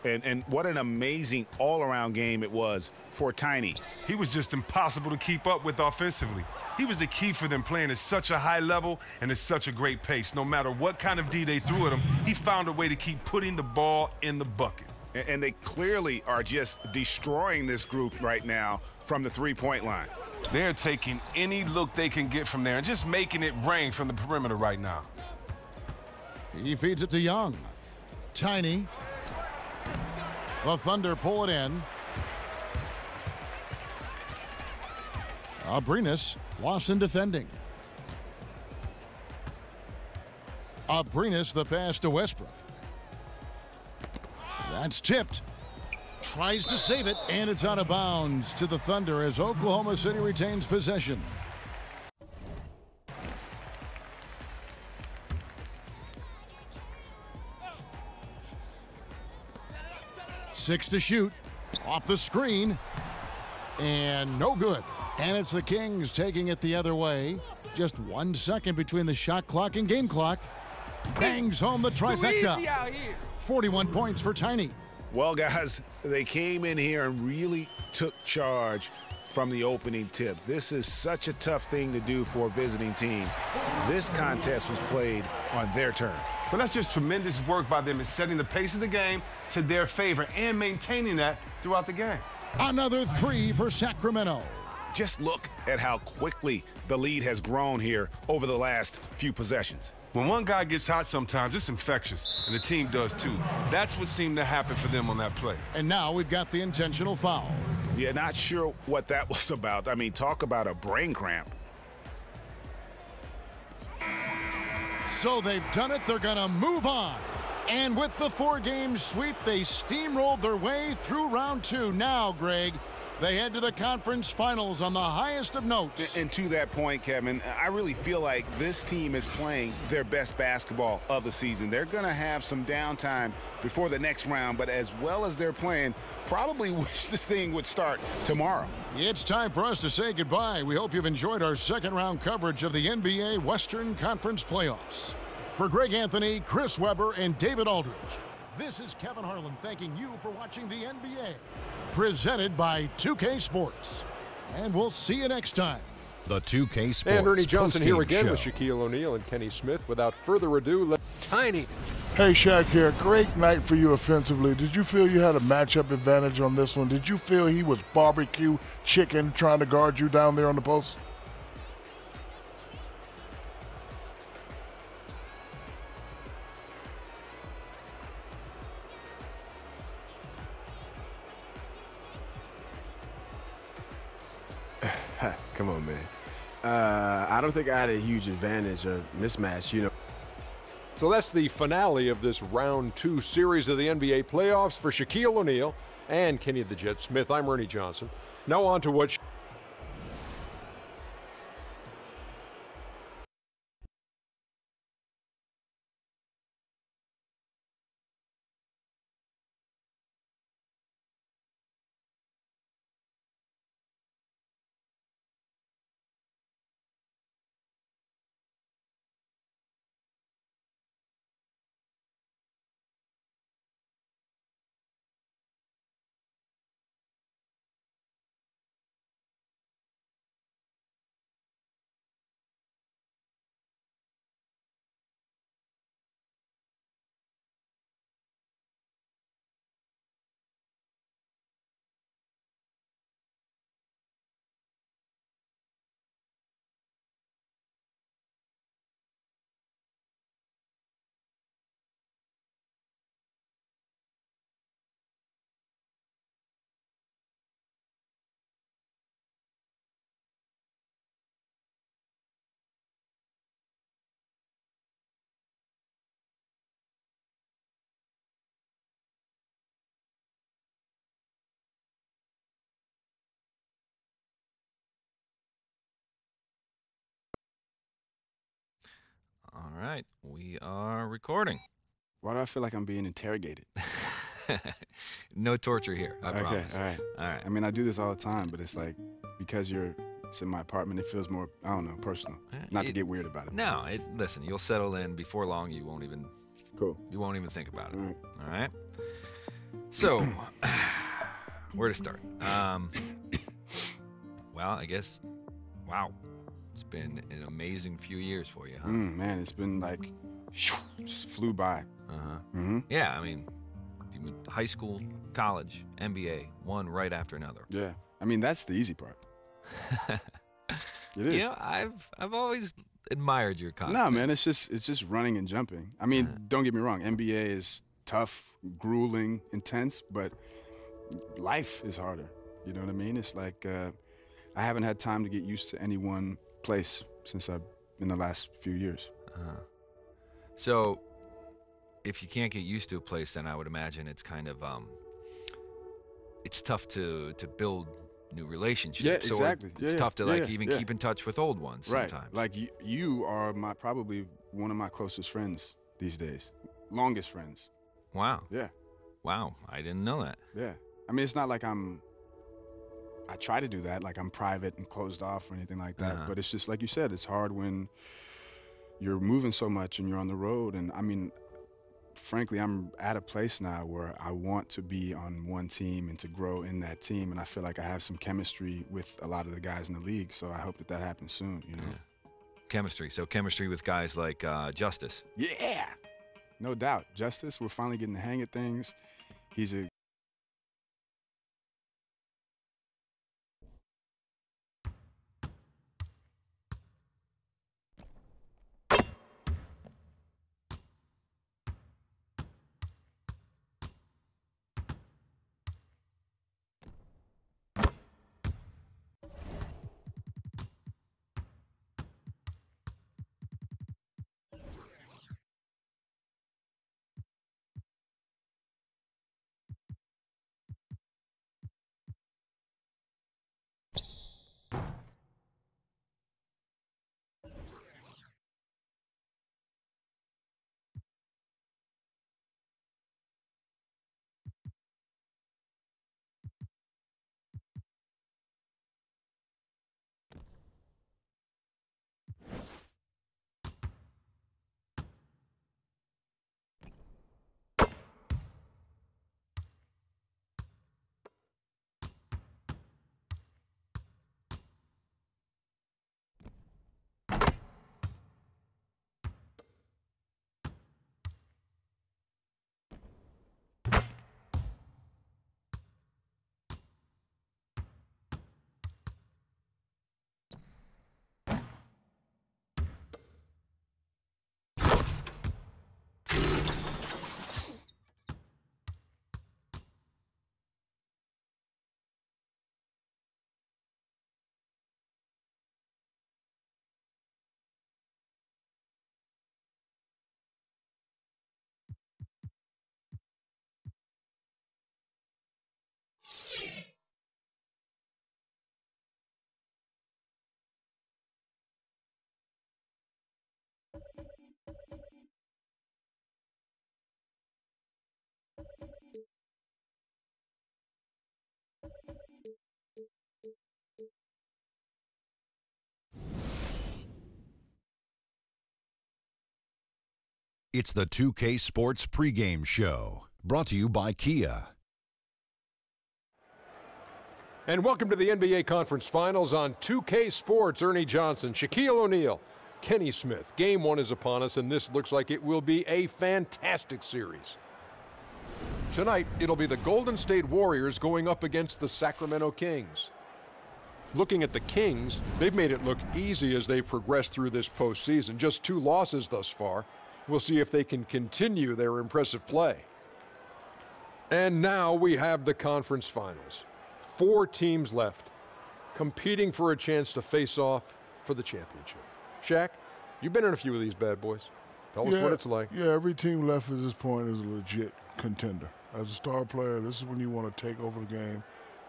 And what an amazing all-around game it was for Tiny. He was just impossible to keep up with offensively. He was the key for them playing at such a high level and at such a great pace. No matter what kind of D they threw at him, he found a way to keep putting the ball in the bucket. And they clearly are just destroying this group right now from the three-point line. They're taking any look they can get from there and just making it rain from the perimeter right now. He feeds it to Young. Tiny. The Thunder pull it in. Abrinas lost in defending. Abrinas the pass to Westbrook. That's tipped. Tries to save it, and it's out of bounds to the Thunder as Oklahoma City retains possession. Six to shoot. Off the screen. And no good. And it's the Kings taking it the other way. Just 1 second between the shot clock and game clock. bangs home the trifecta. 41 points for Tiny. Well, guys, they came in here and really took charge from the opening tip. This is such a tough thing to do for a visiting team. This contest was played on their turn. But that's just tremendous work by them in setting the pace of the game to their favor and maintaining that throughout the game. Another 3 for Sacramento. Just look at how quickly the lead has grown here over the last few possessions. When one guy gets hot sometimes, it's infectious, and the team does too. That's what seemed to happen for them on that play. And now we've got the intentional foul. Yeah, not sure what that was about. I mean, talk about a brain cramp. So they've done it, they're gonna move on. And with the 4-game sweep, they steamrolled their way through round 2. Now, Greg, they head to the conference finals on the highest of notes. And to that point, Kevin, I really feel like this team is playing their best basketball of the season. They're going to have some downtime before the next round, but as well as they're playing, probably wish this thing would start tomorrow. It's time for us to say goodbye. We hope you've enjoyed our second-round coverage of the NBA Western Conference Playoffs. For Greg Anthony, Chris Webber, and David Aldridge, this is Kevin Harlan thanking you for watching the NBA. Presented by 2K Sports. And we'll see you next time. The 2K Sports And Ernie Johnson here again show. with Shaquille O'Neal and Kenny Smith. Without further ado, Tiny. Hey, Shaq here. Great night for you offensively. Did you feel you had a matchup advantage on this one? Did you feel he was barbecue chicken trying to guard you down there on the post? Come on, man. I don't think I had a huge advantage or mismatch, you know. So that's the finale of this round 2 series of the NBA playoffs for Shaquille O'Neal and Kenny the Jet Smith. I'm Ernie Johnson. Now on to what All right, we are recording. Why do I feel like I'm being interrogated? No torture here, I promise. All right. I mean, I do this all the time, but it's like, because it's in my apartment, it feels more, I don't know, personal. Not to get weird about it. No, listen, you'll settle in before long. You won't even. Cool. You won't even think about it. All right. So, where to start? Well, I guess, wow. It's been an amazing few years for you, huh? Man, it's been like, just flew by. Yeah, I mean, high school, college, NBA, one right after another. Yeah, I mean, that's the easy part. It is. You know, I've always admired your confidence. No, man, it's just running and jumping. I mean, don't get me wrong, NBA is tough, grueling, intense, but life is harder. You know what I mean? It's like I haven't had time to get used to any one place since in the last few years. So, if you can't get used to a place, then I would imagine it's kind of it's tough to build new relationships. Yeah, exactly. It's tough to even keep in touch with old ones sometimes. Right. Like you are probably one of my closest friends these days, longest friends. Wow. Yeah. Wow, I didn't know that. Yeah. I mean, it's not like I try to do that, like I'm private and closed off or anything like that. But it's just like you said, it's hard when you're moving so much and you're on the road. And I mean, frankly, I'm at a place now where I want to be on one team and to grow in that team. And I feel like I have some chemistry with a lot of the guys in the league. So I hope that that happens soon, you know. Yeah. Chemistry. So chemistry with guys like Justice. Yeah, no doubt. Justice, we're finally getting the hang of things. He's a It's the 2K Sports pregame show, brought to you by Kia. And welcome to the NBA Conference Finals on 2K Sports. Ernie Johnson, Shaquille O'Neal, Kenny Smith. Game 1 is upon us, and this looks like it will be a fantastic series. Tonight, it'll be the Golden State Warriors going up against the Sacramento Kings. Looking at the Kings, they've made it look easy as they've progressed through this postseason. Just 2 losses thus far. We'll see if they can continue their impressive play. And now we have the conference finals. 4 teams left, competing for a chance to face off for the championship. Shaq, you've been in a few of these bad boys. Tell us what it's like. Yeah, every team left at this point is a legit contender. As a star player, this is when you want to take over the game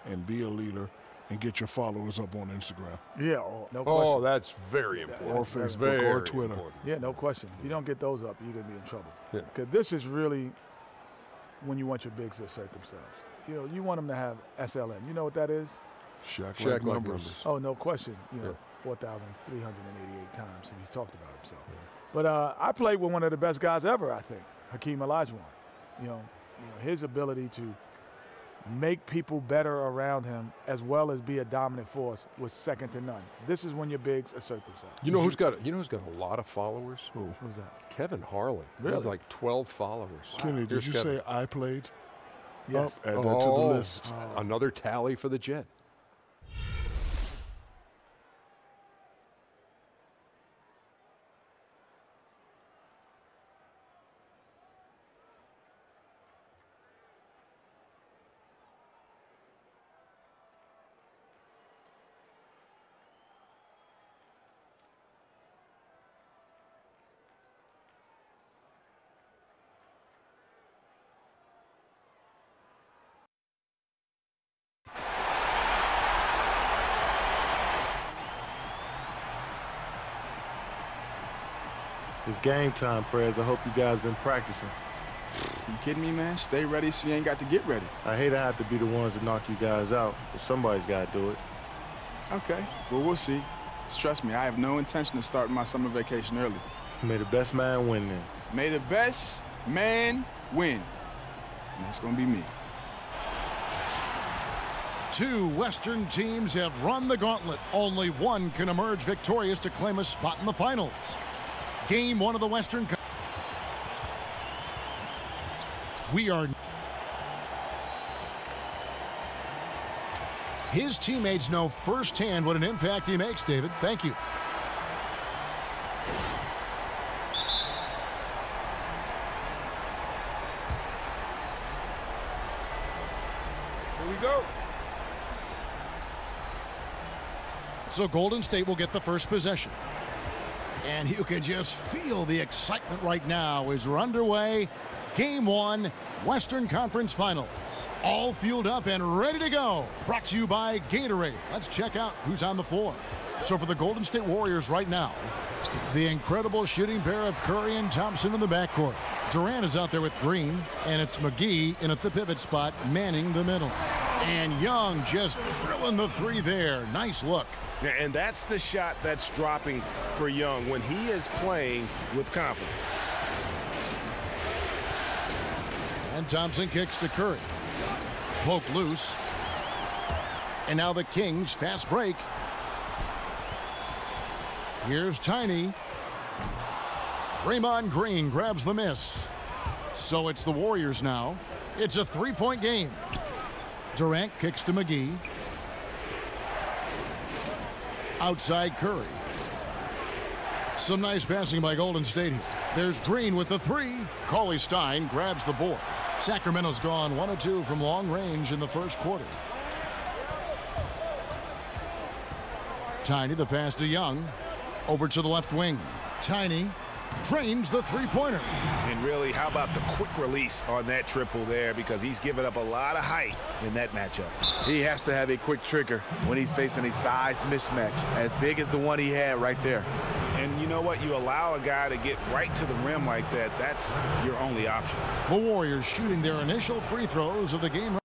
and be a leader and get your followers up on Instagram. Yeah, no question. Oh, that's very important. Or Facebook or Twitter. Important. Yeah, no question. If you don't get those up, you're going to be in trouble. Yeah. Because this is really when you want your bigs to assert themselves. You know, you want them to have SLN. You know what that is? Shaq numbers. Oh, no question. You know, 4,388 times he's talked about himself. But I played with one of the best guys ever, I think, Hakeem Olajuwon. You know, his ability to make people better around him as well as be a dominant force was second to none. This is when your bigs assert themselves. You know who's got a lot of followers? Who's that? Kevin Harlan. Really? He has like 12 followers. Kenny, did you say I played? Yes. Add that to the list. Another tally for the Jet. It's game time, Prez. I hope you guys been practicing. You kidding me, man? Stay ready so you ain't got to get ready. I hate to have to be the ones that knock you guys out, but somebody's got to do it. Okay, well, we'll see. Just trust me, I have no intention of starting my summer vacation early. May the best man win then. May the best man win. And that's going to be me. Two Western teams have run the gauntlet. Only one can emerge victorious to claim a spot in the finals. Game one of the Western Cup. We are... His teammates know firsthand what an impact he makes, David. Thank you. Here we go. So Golden State will get the first possession. And you can just feel the excitement right now as we're underway. Game one, Western Conference Finals. All fueled up and ready to go. Brought to you by Gatorade. Let's check out who's on the floor. So for the Golden State Warriors right now, the incredible shooting pair of Curry and Thompson in the backcourt. Durant is out there with Green, and it's McGee in at the pivot spot, manning the middle. And Young just drilling the three there. Nice look. And that's the shot that's dropping for Young when he is playing with confidence. And Thompson kicks to Curry. Poke loose. And now the Kings fast break. Here's Tiny. Draymond Green grabs the miss. So it's the Warriors now. It's a three-point game. Durant kicks to McGee. Outside Curry. Some nice passing by Golden State here. There's Green with the three. Cauley-Stein grabs the board. Sacramento's gone 1 of 2 from long range in the first quarter. Tiny, the pass to Young. Over to the left wing. Tiny drains the three-pointer. And really, how about the quick release on that triple there, because he's given up a lot of height in that matchup. He has to have a quick trigger when he's facing a size mismatch as big as the one he had right there. And you know what? You allow a guy to get right to the rim like that, that's your only option. The Warriors shooting their initial free throws of the game.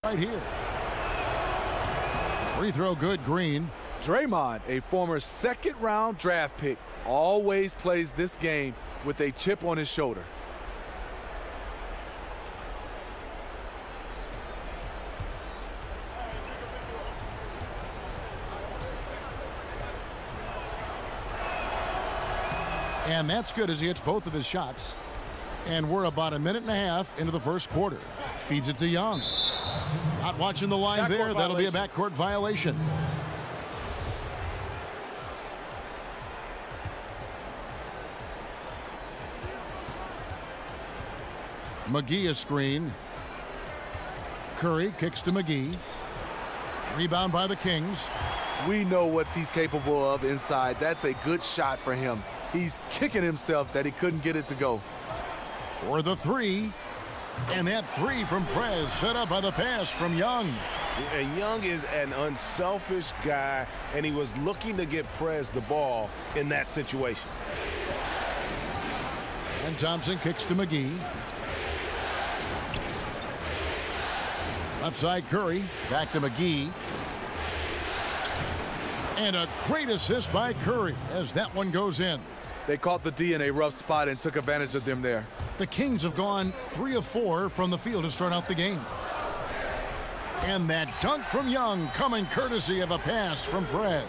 Right here. Free throw good, Green. Draymond, a former second-round draft pick, always plays this game with a chip on his shoulder. And that's good as he hits both of his shots. And we're about a minute and a half into the first quarter. Feeds it to Young. Not watching the line Backcourt there. That'll be a violation. backcourt violation. McGee a screen. Curry kicks to McGee. Rebound by the Kings. We know what he's capable of inside. That's a good shot for him. He's kicking himself that he couldn't get it to go. For the three. And that three from Prez set up by the pass from Young. And Young is an unselfish guy, and he was looking to get Prez the ball in that situation. And Thompson kicks to McGee. Left side Curry. Back to McGee. And a great assist by Curry as that one goes in. They caught the D in a rough spot and took advantage of them there. The Kings have gone 3 of 4 from the field to start out the game. And that dunk from Young coming courtesy of a pass from Prez.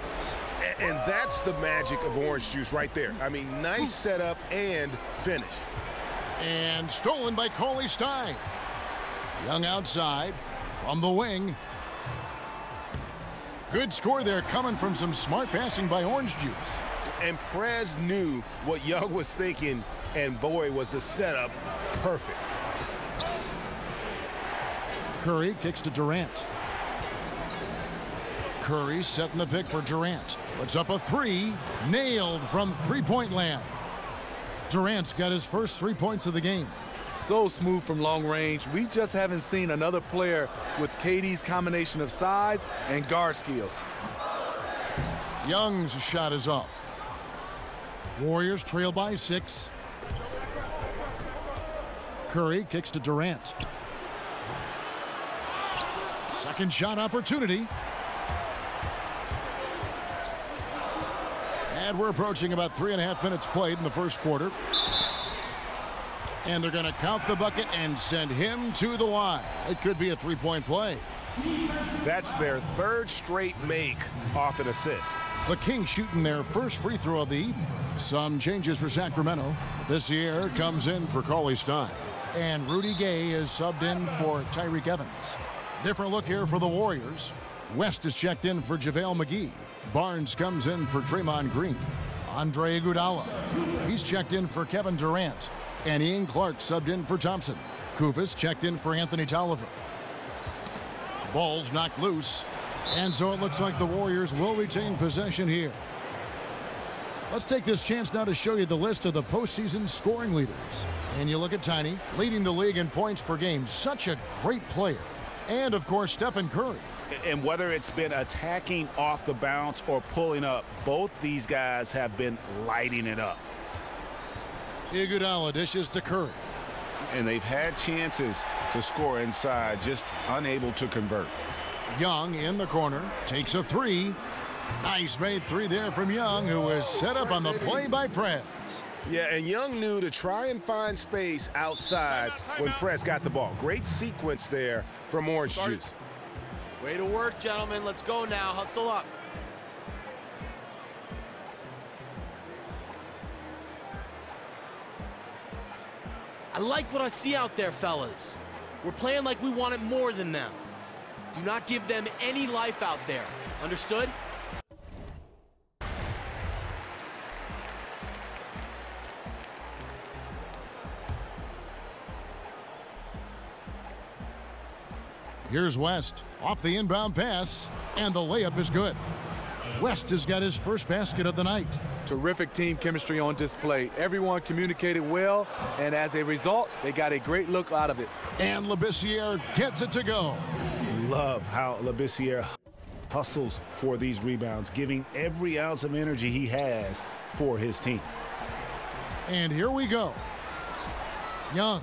And that's the magic of orange juice right there. I mean, nice setup and finish. And stolen by Cauley-Stein. Young outside from the wing. Good score there coming from some smart passing by Orange Juice. And Prez knew what Young was thinking, and boy, was the setup perfect. Curry kicks to Durant. Curry setting the pick for Durant. Puts up a three. Nailed from three-point land. Durant's got his first 3 points of the game. So smooth from long range. We just haven't seen another player with KD's combination of size and guard skills. Young's shot is off. Warriors trail by 6. Curry kicks to Durant. Second shot opportunity. And we're approaching about 3.5 minutes played in the first quarter. And they're going to count the bucket and send him to the line. It could be a three-point play. That's their third straight make off an assist. The Kings shooting their first free throw of the evening. Some changes for Sacramento. This year comes in for Cauley-Stein. And Rudy Gay is subbed in for Tyreke Evans. Different look here for the Warriors. West is checked in for JaVale McGee. Barnes comes in for Draymond Green. Andre Iguodala. He's checked in for Kevin Durant. And Ian Clark subbed in for Thompson. Kufis checked in for Anthony Tolliver. Ball's knocked loose. And so it looks like the Warriors will retain possession here. Let's take this chance now to show you the list of the postseason scoring leaders. And you look at Tiny, leading the league in points per game. Such a great player. And, of course, Stephen Curry. And whether it's been attacking off the bounce or pulling up, both these guys have been lighting it up. Iguodala dishes to Curry. And they've had chances to score inside, just unable to convert. Young in the corner, takes a three. Nice made three there from Young, who is set up on the play by Prez. Yeah, and Young knew to try and find space outside when Prez got the ball. Great sequence there from Orange Juice. Way to work, gentlemen. Let's go now. Hustle up. I like what I see out there, fellas. We're playing like we want it more than them. Do not give them any life out there. Understood? Here's West off the inbound pass, and the layup is good. West has got his first basket of the night. Terrific team chemistry on display. Everyone communicated well, and as a result, they got a great look out of it. And Labissiere gets it to go. Love how Labissiere hustles for these rebounds, giving every ounce of energy he has for his team. And here we go. Young.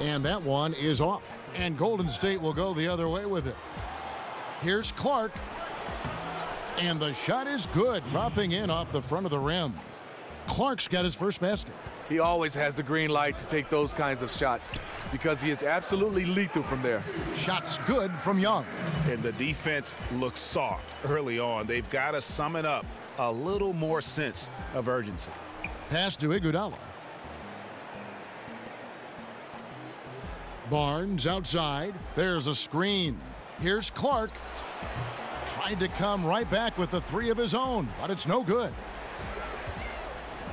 And that one is off. And Golden State will go the other way with it. Here's Clark. And the shot is good, dropping in off the front of the rim. Clark's got his first basket. He always has the green light to take those kinds of shots because he is absolutely lethal from there. Shots good from Young. And the defense looks soft early on. They've got to summon up a little more sense of urgency. Pass to Iguodala. Barnes outside. There's a screen. Here's Clark. Tried to come right back with the three of his own, but it's no good.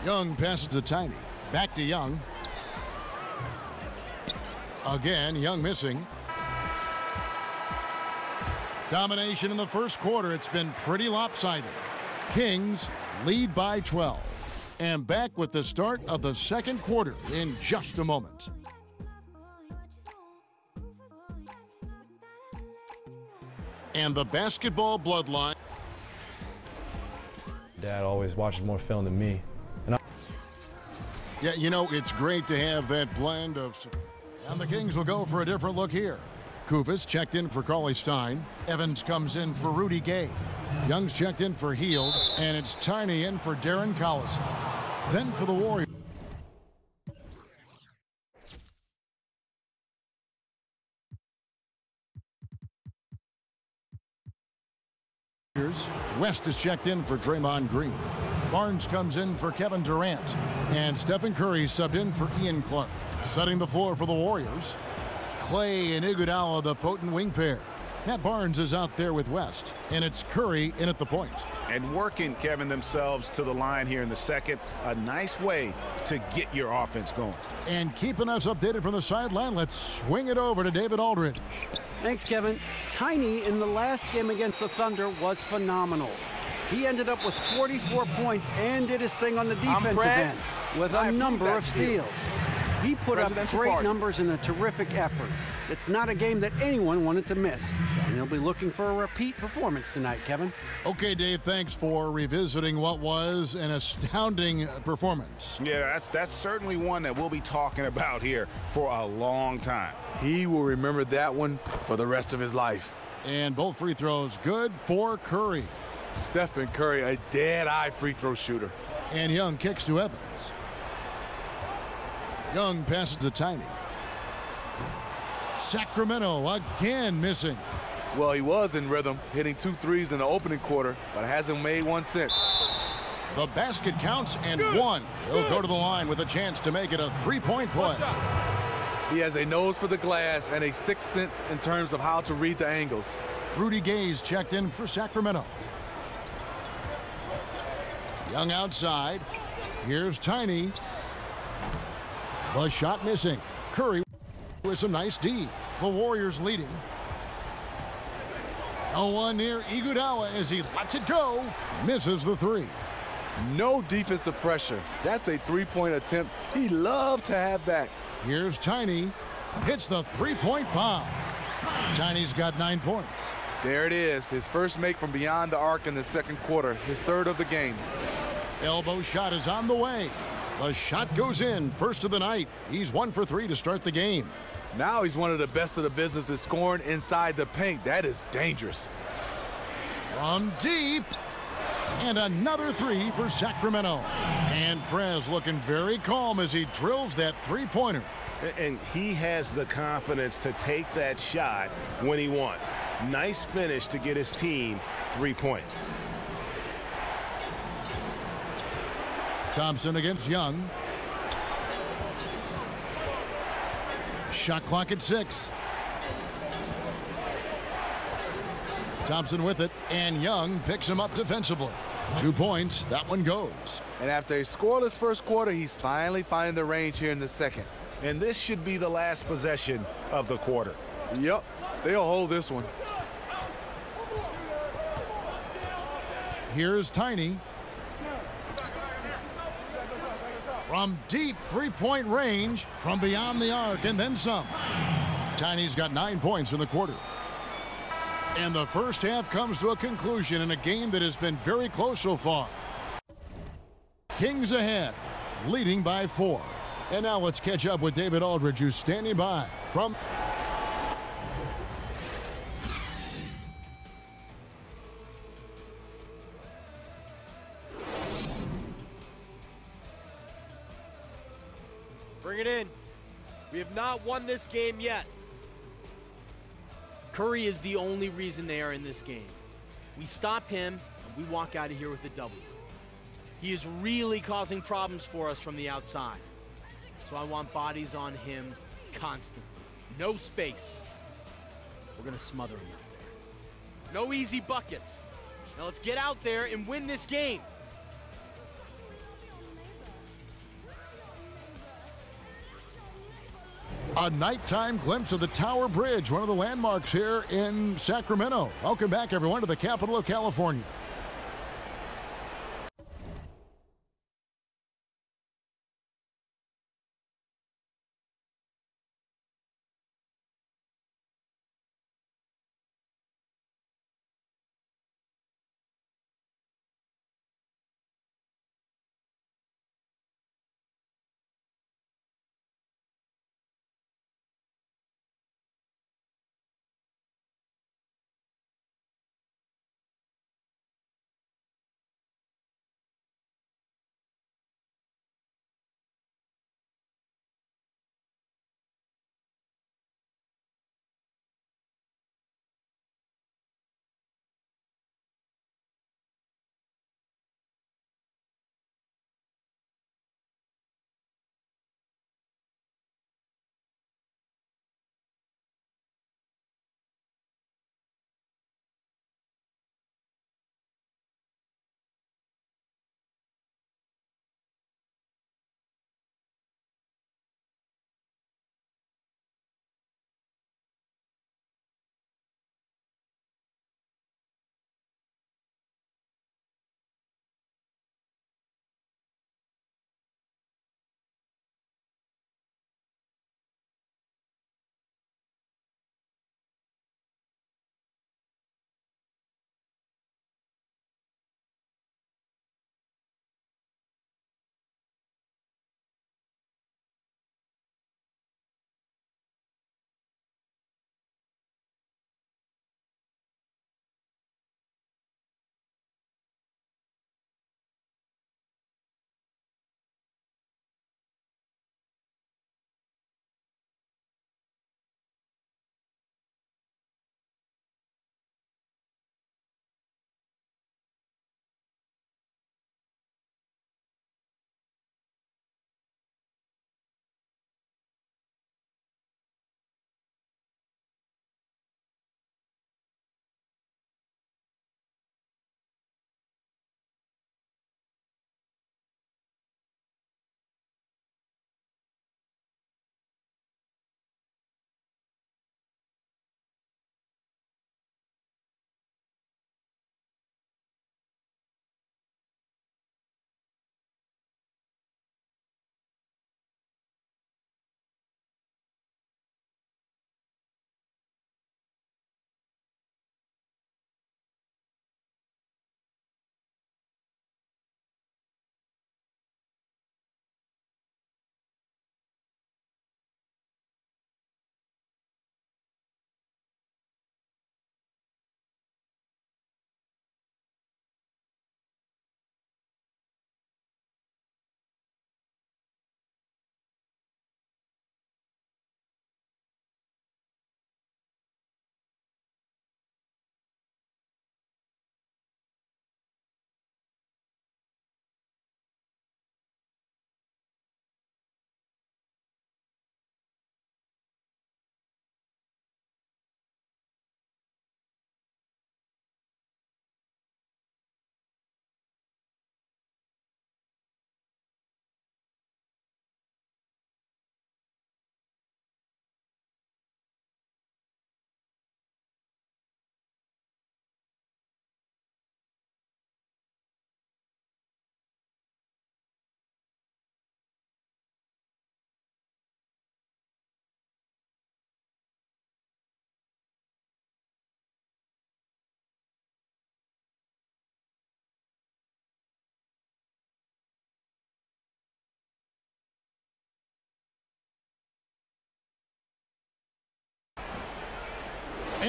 Young passes to Tiny. Back to Young. Again, Young missing. Domination in the first quarter. It's been pretty lopsided. Kings lead by 12. And back with the start of the second quarter in just a moment. And the basketball bloodline. Dad always watches more film than me. Yeah, you know, it's great to have that blend of... And the Kings will go for a different look here. Kufis checked in for Cauley-Stein. Evans comes in for Rudy Gay. Young's checked in for Hield. And it's Tiny in for Darren Collison. Then for the Warriors. West is checked in for Draymond Green. Barnes comes in for Kevin Durant. And Stephen Curry subbed in for Ian Clark. Setting the floor for the Warriors. Clay and Iguodala, the potent wing pair. Matt Barnes is out there with West, and it's Curry in at the point. And working, Kevin, themselves to the line here in the second. A nice way to get your offense going. And keeping us updated from the sideline, let's swing it over to David Aldridge. Thanks, Kevin. Tiny in the last game against the Thunder was phenomenal. He ended up with 44 points and did his thing on the defensive end with a number of steals. He put up great numbers in a terrific effort. It's not a game that anyone wanted to miss, and they'll be looking for a repeat performance tonight, Kevin. Okay, Dave, thanks for revisiting what was an astounding performance. Yeah, that's certainly one that we'll be talking about here for a long time. He will remember that one for the rest of his life. And both free throws good for Curry. Stephen Curry, a dead-eye free throw shooter. And Young kicks to Evans. Young passes to Tiny. Sacramento again missing. Well, he was in rhythm, hitting 2 threes in the opening quarter, but hasn't made one since. The basket counts and one. He'll go to the line with a chance to make it a three-point play. He has a nose for the glass and a sixth sense in terms of how to read the angles. Rudy Gay's checked in for Sacramento. Young outside. Here's Tiny. The shot missing. Curry with some nice D. The Warriors leading. No one near Iguodala as he lets it go. Misses the three. No defensive pressure. That's a three-point attempt he loved to have back. Here's Tiny. Hits the three-point bomb. Tiny's got 9 points. There it is. His first make from beyond the arc in the second quarter. His third of the game. Elbow shot is on the way. The shot goes in. First of the night. He's 1 for 3 to start the game. Now he's one of the best of the business at scoring inside the paint. That is dangerous. From deep. And another three for Sacramento. And Prez looking very calm as he drills that three-pointer. And he has the confidence to take that shot when he wants. Nice finish to get his team 3 points. Thompson against Young. Shot clock at 6. Thompson with it, and Young picks him up defensively. 2 points, that one goes. And after a scoreless first quarter, he's finally finding the range here in the second. And this should be the last possession of the quarter. Yep, they'll hold this one. Here's Tiny. From deep three-point range, from beyond the arc, and then some. Tiny's got 9 points in the quarter. And the first half comes to a conclusion in a game that has been very close so far. Kings ahead, leading by 4. And now let's catch up with David Aldridge, who's standing by from... Bring it in. We have not won this game yet. Curry is the only reason they are in this game. We stop him, and we walk out of here with a W. He is really causing problems for us from the outside. So I want bodies on him constantly. No space. We're going to smother him out there. No easy buckets. Now let's get out there and win this game. A nighttime glimpse of the Tower Bridge, one of the landmarks here in Sacramento. Welcome back, everyone, to the capital of California.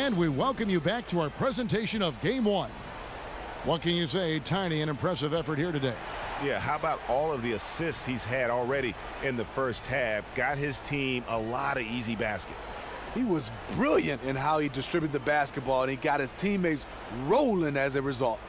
And we welcome you back to our presentation of Game 1. What can you say? Tiny, an impressive effort here today. Yeah, how about all of the assists he's had already in the first half? Got his team a lot of easy baskets. He was brilliant in how he distributed the basketball, and he got his teammates rolling as a result.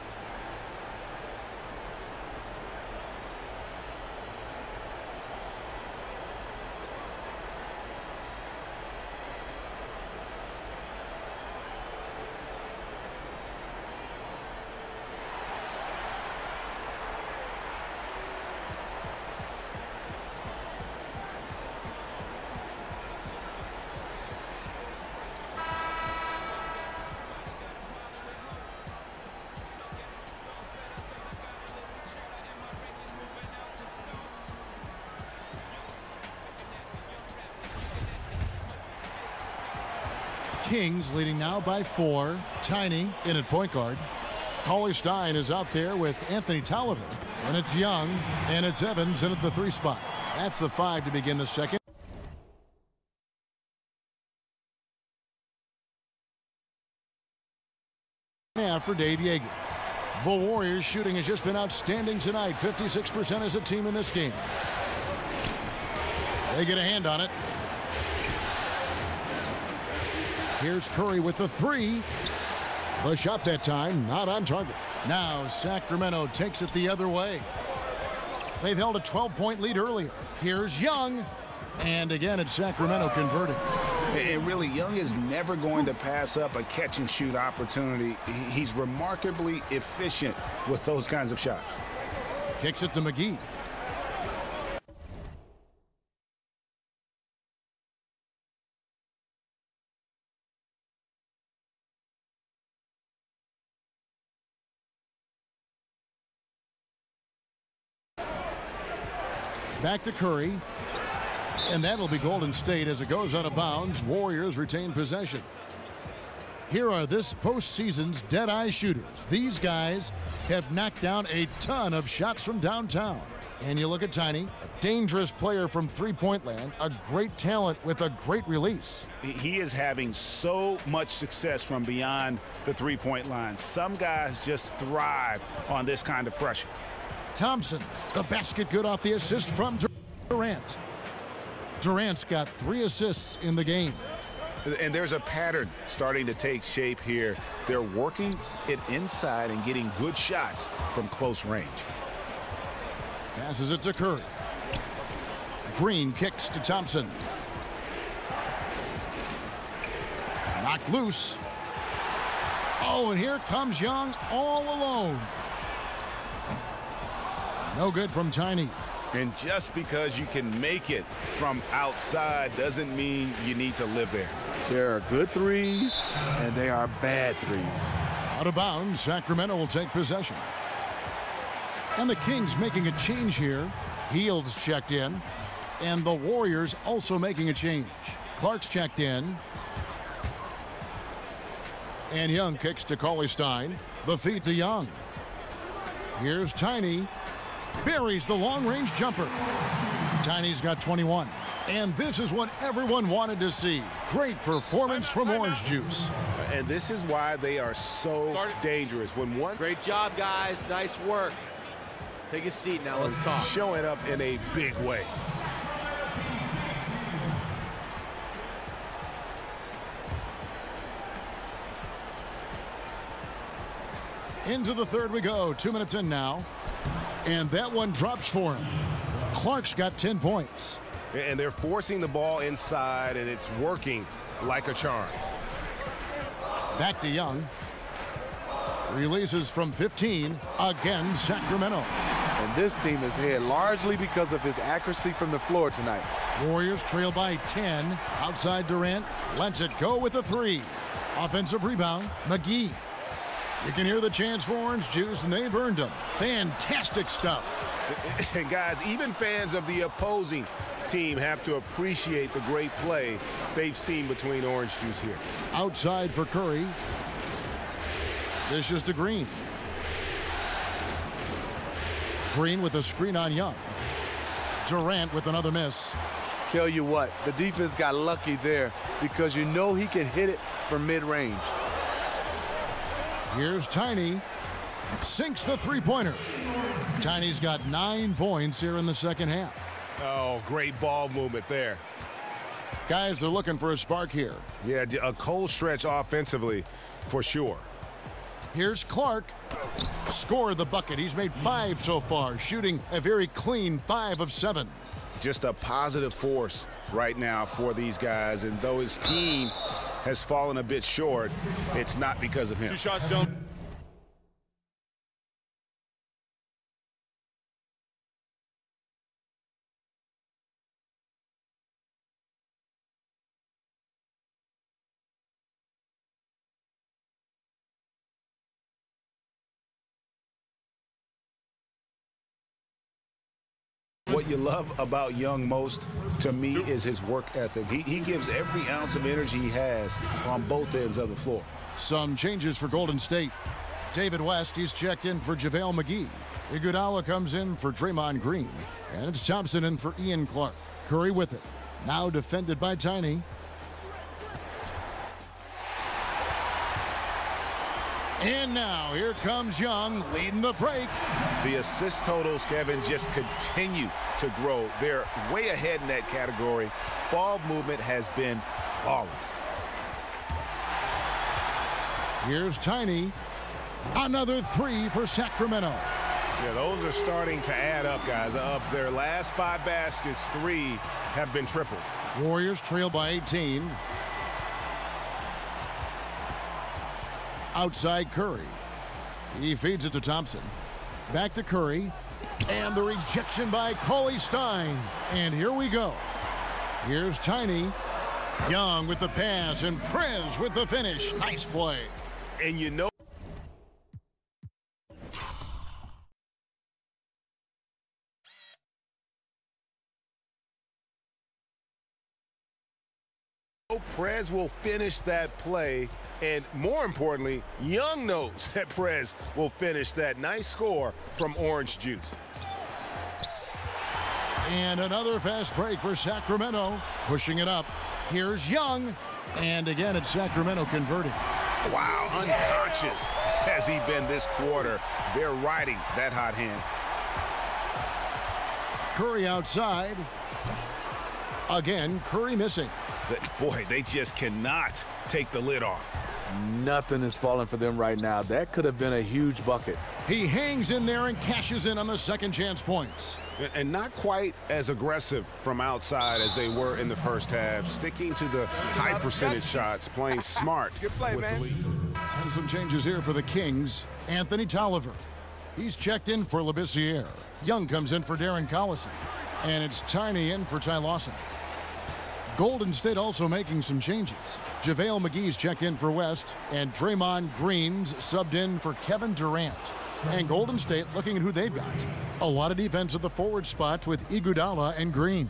Kings leading now by 4. Tiny in at point guard. Cauley-Stein is out there with Anthony Tolliver. And it's Young, and it's Evans in at the 3 spot. That's the 5 to begin the second. Yeah, for Dave Yeager. The Warriors shooting has just been outstanding tonight. 56% as a team in this game. They get a hand on it. Here's Curry with the 3. The shot that time, not on target. Now Sacramento takes it the other way. They've held a 12-point lead earlier. Here's Young. And again, it's Sacramento converting. And really, Young is never going to pass up a catch-and-shoot opportunity. He's remarkably efficient with those kinds of shots. Kicks it to McGee. Back to Curry. And that'll be Golden State as it goes out of bounds. Warriors retain possession. Here are this postseason's dead-eye shooters. These guys have knocked down a ton of shots from downtown. And you look at Tiny, a dangerous player from three-point land, a great talent with a great release. He is having so much success from beyond the three-point line. Some guys just thrive on this kind of pressure. Thompson, the basket good off the assist from Durant. Durant's got 3 assists in the game. And there's a pattern starting to take shape here. They're working it inside and getting good shots from close range. Passes it to Curry. Green kicks to Thompson. Knocked loose. Oh, and here comes Young all alone. No good from Tiny. And just because you can make it from outside doesn't mean you need to live there. There are good threes, and they are bad threes. Out of bounds, Sacramento will take possession. And the Kings making a change here. Heald's checked in. And the Warriors also making a change. Clark's checked in. And Young kicks to Cauley-Stein. The feed to Young. Here's Tiny. Buries the long-range jumper. Tiny's got 21. And this is what everyone wanted to see. Great performance from Orange Juice. And this is why they are so dangerous. When one Great job, guys. Nice work. Take a seat now. Let's talk. Showing up in a big way. Into the third we go. 2 minutes in now. And that one drops for him. Clark's got 10 points. And they're forcing the ball inside, and it's working like a charm. Back to Young. Releases from 15. Again, Sacramento. And this team is ahead largely because of his accuracy from the floor tonight. Warriors trail by 10. Outside Durant. Lets it go with a 3. Offensive rebound. McGee. You can hear the chants for Orange Juice, and they've earned them. Fantastic stuff. And guys, even fans of the opposing team have to appreciate the great play they've seen between Orange Juice here. Outside for Curry. Dishes to Green. Green with a screen on Young. Durant with another miss. tell you what, the defense got lucky there because you know he can hit it from mid-range. Here's Tiny. Sinks the three-pointer. Tiny's got 9 points here in the second half. Oh, great ball movement there. Guys are looking for a spark here. Yeah, a cold stretch offensively for sure. Here's Clark. Scored the bucket. He's made 5 so far, shooting a very clean 5 of 7. Just a positive force right now for these guys, and though his team has fallen a bit short, it's not because of him. 2 shots, Jones. What you love about Young most, to me, is his work ethic. He gives every ounce of energy he has on both ends of the floor. Some changes for Golden State. David West, he's checked in for JaVale McGee. Iguodala comes in for Draymond Green. And it's Thompson in for Ian Clark. Curry with it. Now defended by Tiny. And now here comes Young leading the break. The assist totals, Kevin, just continue to grow. They're way ahead in that category. Ball movement has been flawless. Here's Tiny. Another 3 for Sacramento. Yeah, those are starting to add up, guys. Of their last 5 baskets, 3 have been triples. Warriors trail by 18. Outside Curry. He feeds it to Thompson. Back to Curry. And the rejection by Cauley-Stein. And here we go. Here's Tiny. Young with the pass and Prez with the finish. Nice play. And you know, Prez will finish that play, and more importantly, Young knows that Prez will finish that. Nice score from Orange Juice. And another fast break for Sacramento, pushing it up. Here's Young, and again it's Sacramento converting. Wow, unconscious has he been this quarter. They're riding that hot hand. Curry outside. Again, Curry missing. Boy, they just cannot take the lid off. Nothing is falling for them right now. That could have been a huge bucket. He hangs in there and cashes in on the second chance points. And not quite as aggressive from outside as they were in the first half. Sticking to the high percentage shots, playing smart. Good play, man. And some changes here for the Kings. Anthony Tolliver. He's checked in for Labissiere. Young comes in for Darren Collison. And it's Tiny in for Ty Lawson. Golden State also making some changes. JaVale McGee's checked in for West, and Draymond Green's subbed in for Kevin Durant. And Golden State looking at who they've got. A lot of defense at the forward spot with Iguodala and Green.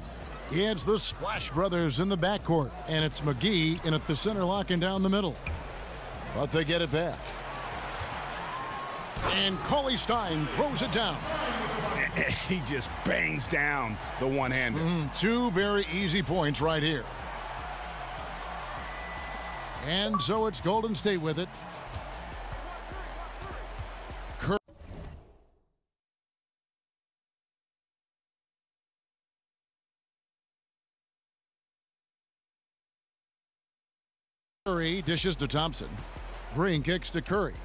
It's the Splash Brothers in the backcourt, and it's McGee in at the center locking down the middle. But they get it back. And Cauley-Stein throws it down. He just bangs down the one-hander. 2 very easy points right here. And so it's Golden State with it. Curry dishes to Thompson. Green kicks to Curry.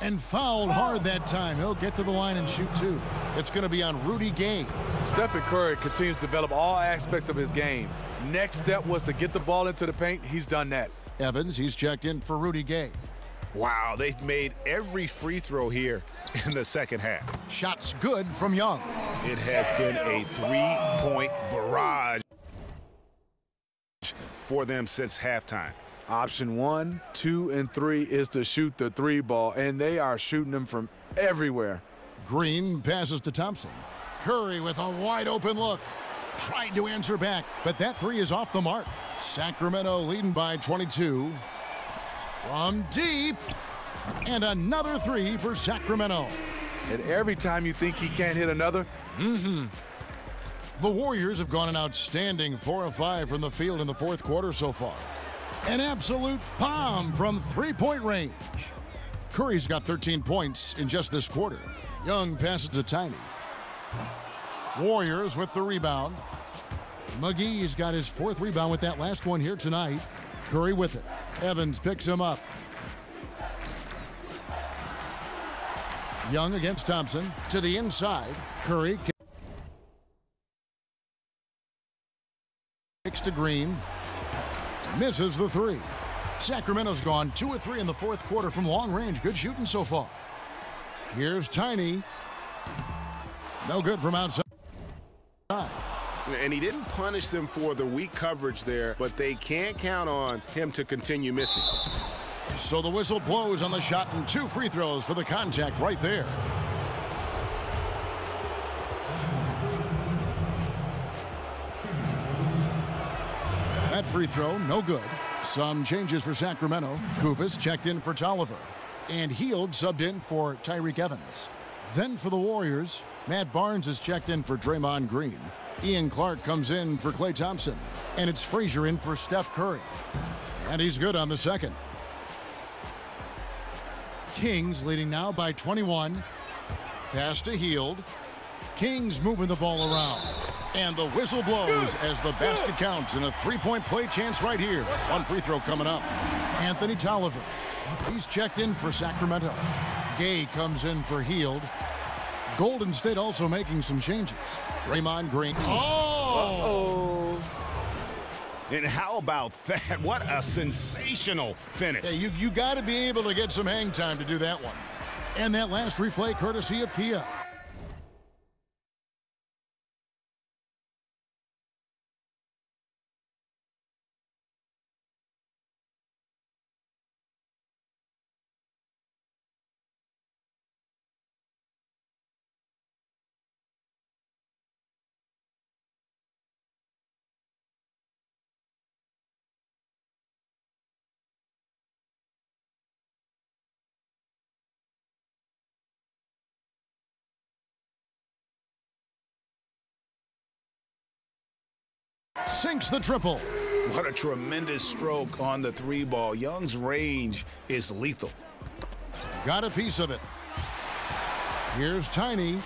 And fouled hard that time. He'll get to the line and shoot 2. It's going to be on Rudy Gay. Stephen Curry continues to develop all aspects of his game. Next step was to get the ball into the paint. He's done that. Evans, he's checked in for Rudy Gay. Wow, they've made every free throw here in the second half. Shots good from Young. It has been a 3-point barrage for them since halftime. Option 1, 2, and 3 is to shoot the 3 ball, and they are shooting them from everywhere. Green passes to Thompson. Curry with a wide open look. Tried to answer back, but that 3 is off the mark. Sacramento leading by 22. From deep. And another 3 for Sacramento. And every time you think he can't hit another, The Warriors have gone an outstanding 4 of 5 from the field in the fourth quarter so far. An absolute bomb from three-point range. Curry's got 13 points in just this quarter. Young passes to Tiny. Warriors with the rebound. McGee's got his fourth rebound with that last one here tonight. Curry with it. Evans picks him up. Young against Thompson. To the inside. Curry kicks to Green. Misses the three. Sacramento's gone 2 of 3 in the fourth quarter from long range. Good shooting so far. Here's Tiny. No good from outside. And he didn't punish them for the weak coverage there, but they can't count on him to continue missing. So the whistle blows on the shot and 2 free throws for the contact right there. That free throw, no good. Some changes for Sacramento. Kufis checked in for Tolliver. And Heald subbed in for Tyreek Evans. Then for the Warriors, Matt Barnes is checked in for Draymond Green. Ian Clark comes in for Klay Thompson. And it's Frazier in for Steph Curry. And he's good on the second. Kings leading now by 21. Pass to Heald. Kings moving the ball around. And the whistle blows as the basket counts in a three-point play chance right here. One free throw coming up. Anthony Tolliver. He's checked in for Sacramento. Gay comes in for Heald. Golden State also making some changes. Draymond Green. Oh! And how about that? What a sensational finish. Hey, you got to be able to get some hang time to do that one. And that last replay courtesy of Kia. Sinks the triple. What a tremendous stroke on the 3-ball. Young's range is lethal. Got a piece of it. Here's Tiny.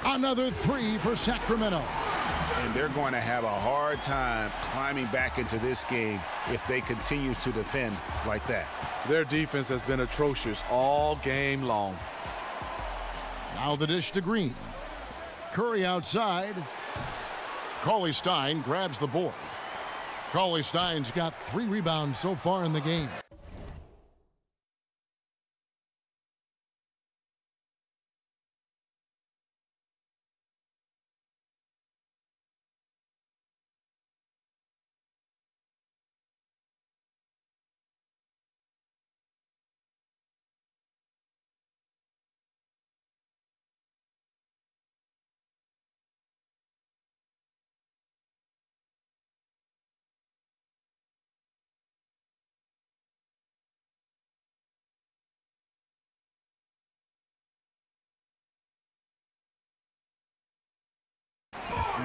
Another 3 for Sacramento. And they're going to have a hard time climbing back into this game if they continue to defend like that. Their defense has been atrocious all game long. Now the dish to Green. Curry outside. Cauley-Stein grabs the board. Cauley-Stein's got 3 rebounds so far in the game.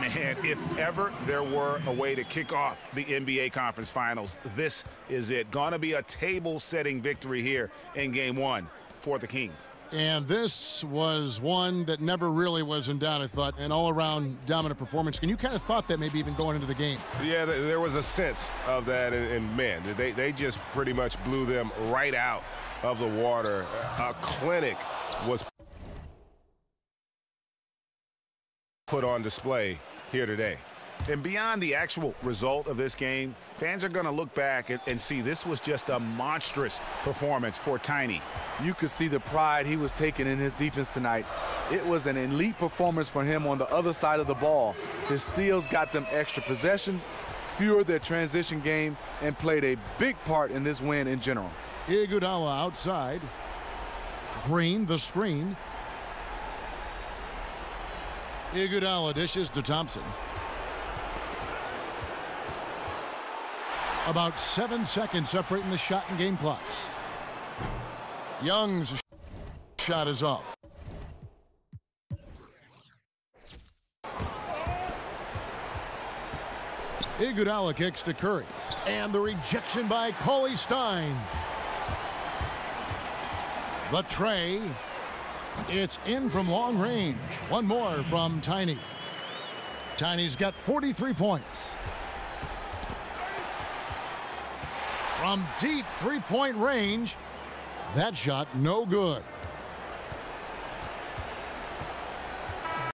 Man, if ever there were a way to kick off the NBA Conference Finals, this is it. Gonna be a table-setting victory here in Game 1 for the Kings. And this was one that never really was in doubt, I thought, an all-around dominant performance. And you kind of thought that maybe even going into the game. Yeah, there was a sense of that, and man, they just pretty much blew them right out of the water. A clinic was put on display here today. And beyond the actual result of this game, fans are going to look back and see this was just a monstrous performance for Tiny. You could see the pride he was taking in his defense tonight. It was an elite performance for him on the other side of the ball. His steals got them extra possessions, fueled their transition game, and played a big part in this win in general. Iguodala outside. Green, the screen. Iguodala dishes to Thompson. About 7 seconds separating the shot and game clocks. Young's shot is off. Iguodala kicks to Curry. And the rejection by Cauley Stein. The tray. It's in from long range. One more from Tiny. Tiny's got 43 points. From deep three-point range, that shot no good.